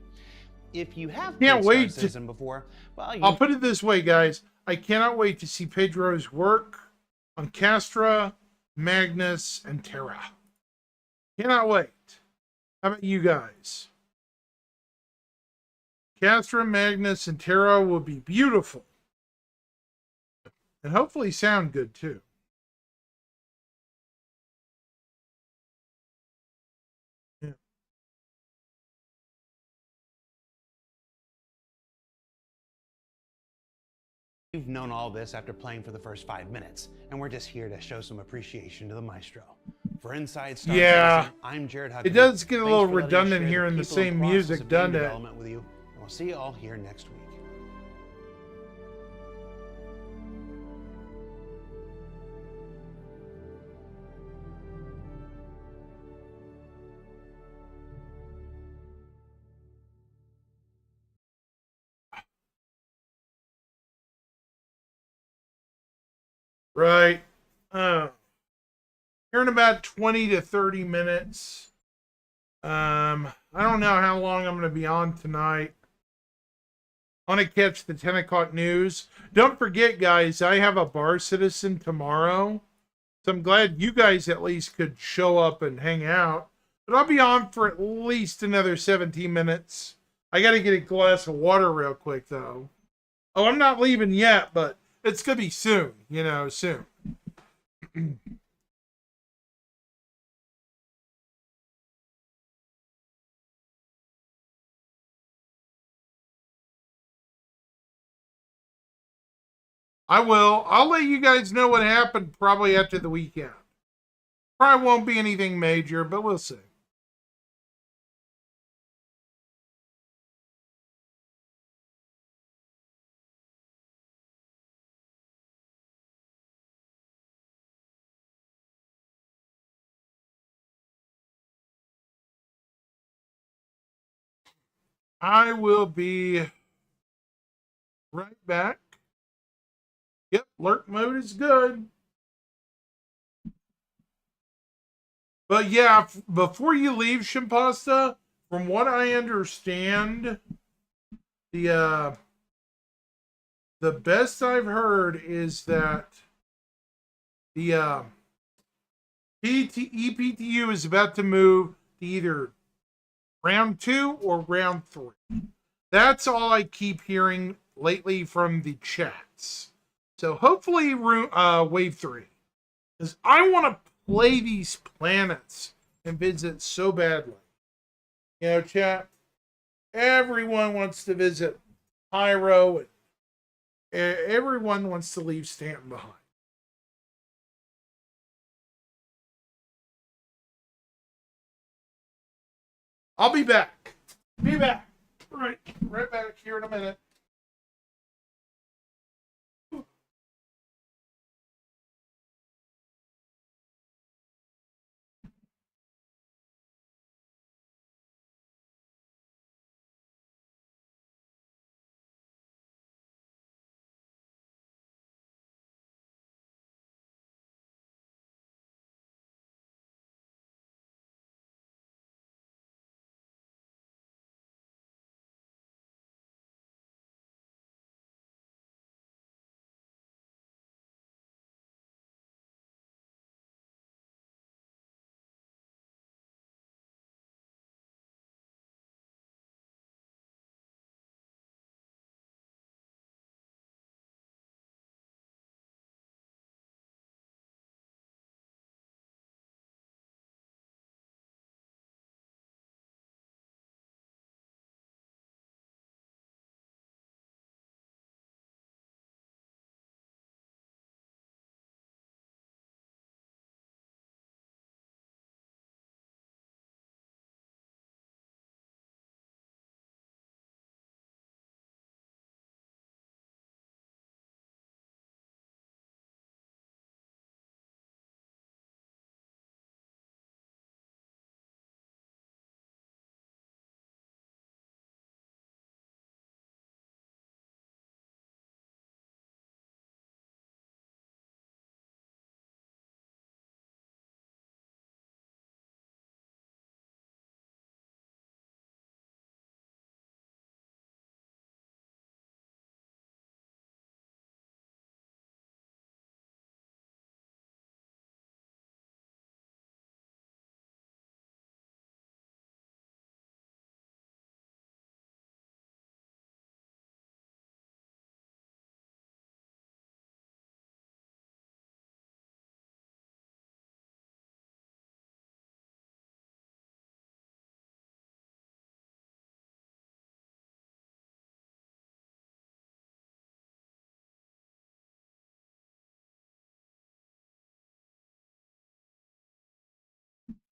If you have played Star Citizen before, well, I'll put it this way, guys. I cannot wait to see Pedro's work on Castra, Magnus, and Terra. Cannot wait. How about you guys? Castra, Magnus, and Terra will be beautiful. And hopefully sound good too. Yeah. You've known all this after playing for the first 5 minutes, and we're just here to show some appreciation to the maestro. For Inside Star Citizen, I'm Jared Huckabee. It does get a Thanks little for letting us redundant share here in the people and same process music, of game doesn't it? development with you, and we'll see you all here next week. Right. Here in about 20 to 30 minutes. I don't know how long I'm going to be on tonight. I want to catch the 10 o'clock news. Don't forget, guys, I have a Bar Citizen tomorrow. So I'm glad you guys at least could show up and hang out. But I'll be on for at least another 17 minutes. I got to get a glass of water real quick, though. Oh, I'm not leaving yet, but it's going to be soon. You know, soon. I will. I'll let you guys know what happened probably after the weekend. Probably won't be anything major, but we'll see. I will be right back. Yep, lurk mode is good. But yeah, before you leave, Shimpasta, from what I understand, the best I've heard is that the EPTU is about to move to either round 2 or round 3. That's all I keep hearing lately from the chats. So hopefully, wave 3, because I want to play these planets and visit so badly. You know, chat. Everyone wants to visit Pyro, and everyone wants to leave Stanton behind. I'll be back. Be back. Right back here in a minute.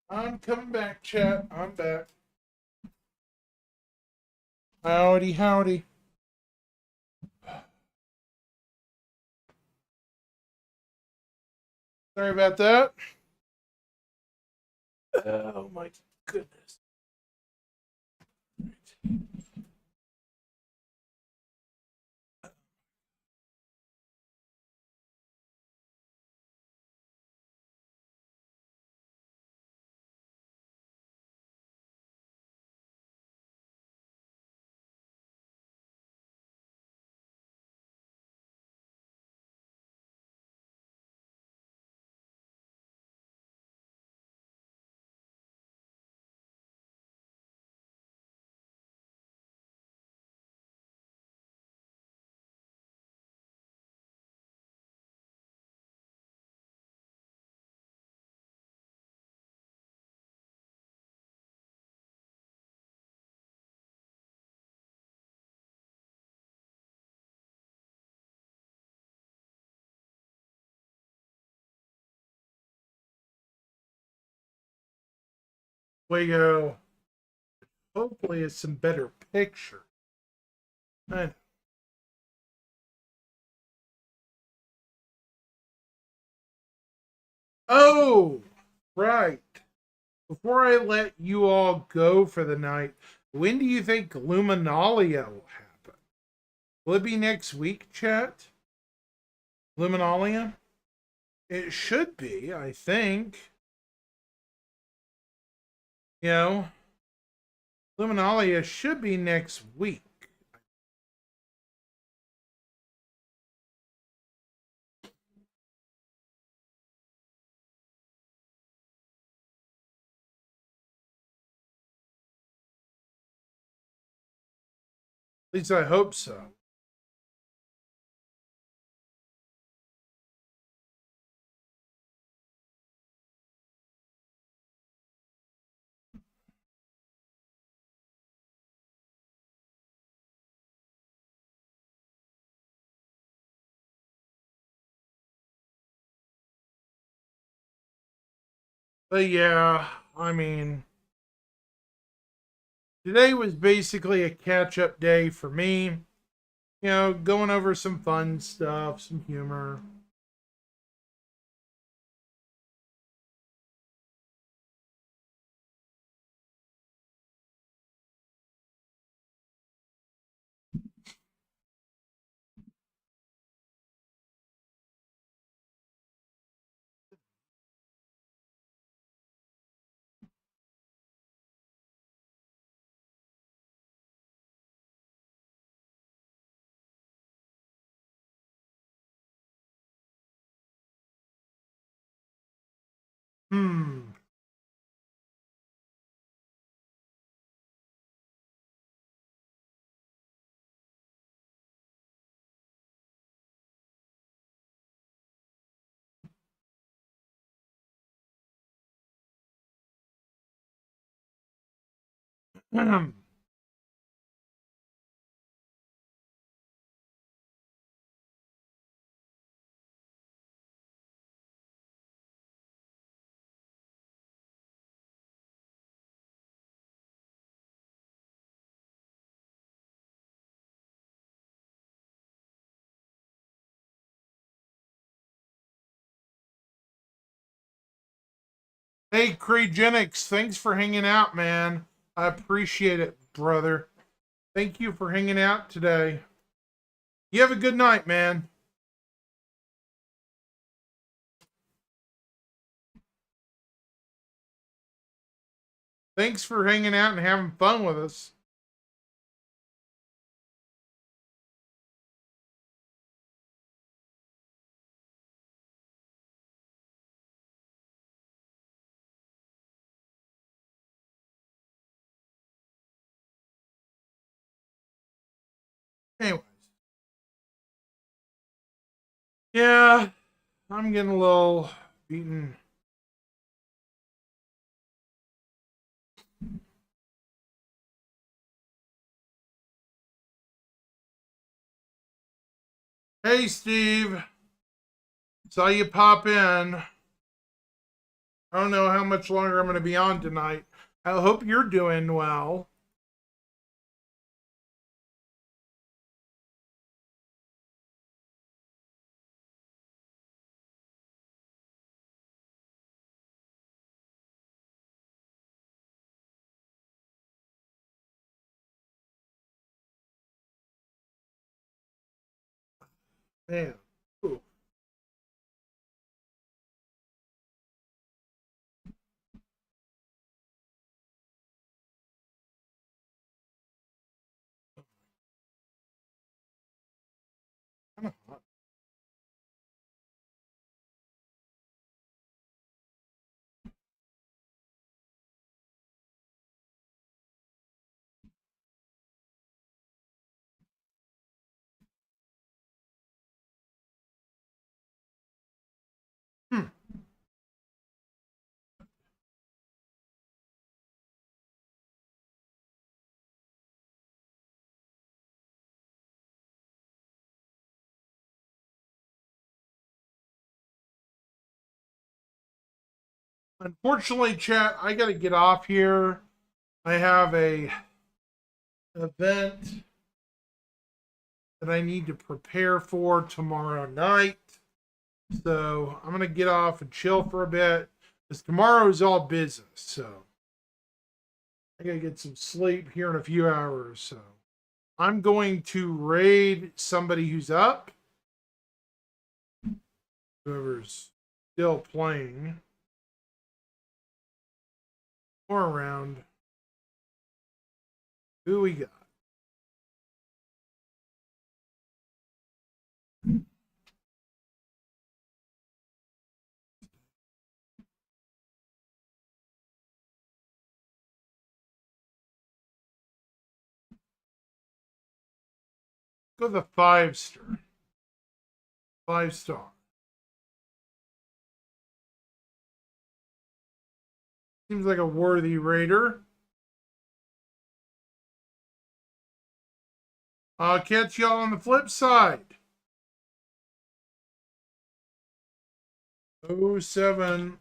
I'm coming back, chat. I'm back. Howdy, howdy. Sorry about that. Oh my goodness. We go. Hopefully, it's some better picture. I know. Oh, right. Before I let you all go for the night, When do you think Luminalia will happen? Will it be next week, chat? Luminalia? It should be, I think. You know, Luminalia should be next week. At least I hope so. But yeah, I mean, today was basically a catch-up day for me. You know, going over some fun stuff, some humor. Hmm. Hey, Creegenics, thanks for hanging out, man. I appreciate it, brother. Thank you for hanging out today. You have a good night, man. Thanks for hanging out and having fun with us. Anyways. Yeah, I'm getting a little beaten. Hey, Steve. Saw you pop in. I don't know how much longer I'm going to be on tonight. I hope you're doing well. Man. Ooh. Kind of hot. Hmm. Unfortunately, chat, I got to get off here. I have a event that I need to prepare for tomorrow night. So I'm going to get off and chill for a bit because tomorrow is all business. So I gotta get some sleep here in a few hours, so I'm going to raid somebody who's up. Whoever's still playing. Or around. Who we got? Go the 5-star. 5-star. Seems like a worthy raider. I'll catch y'all on the flip side. 07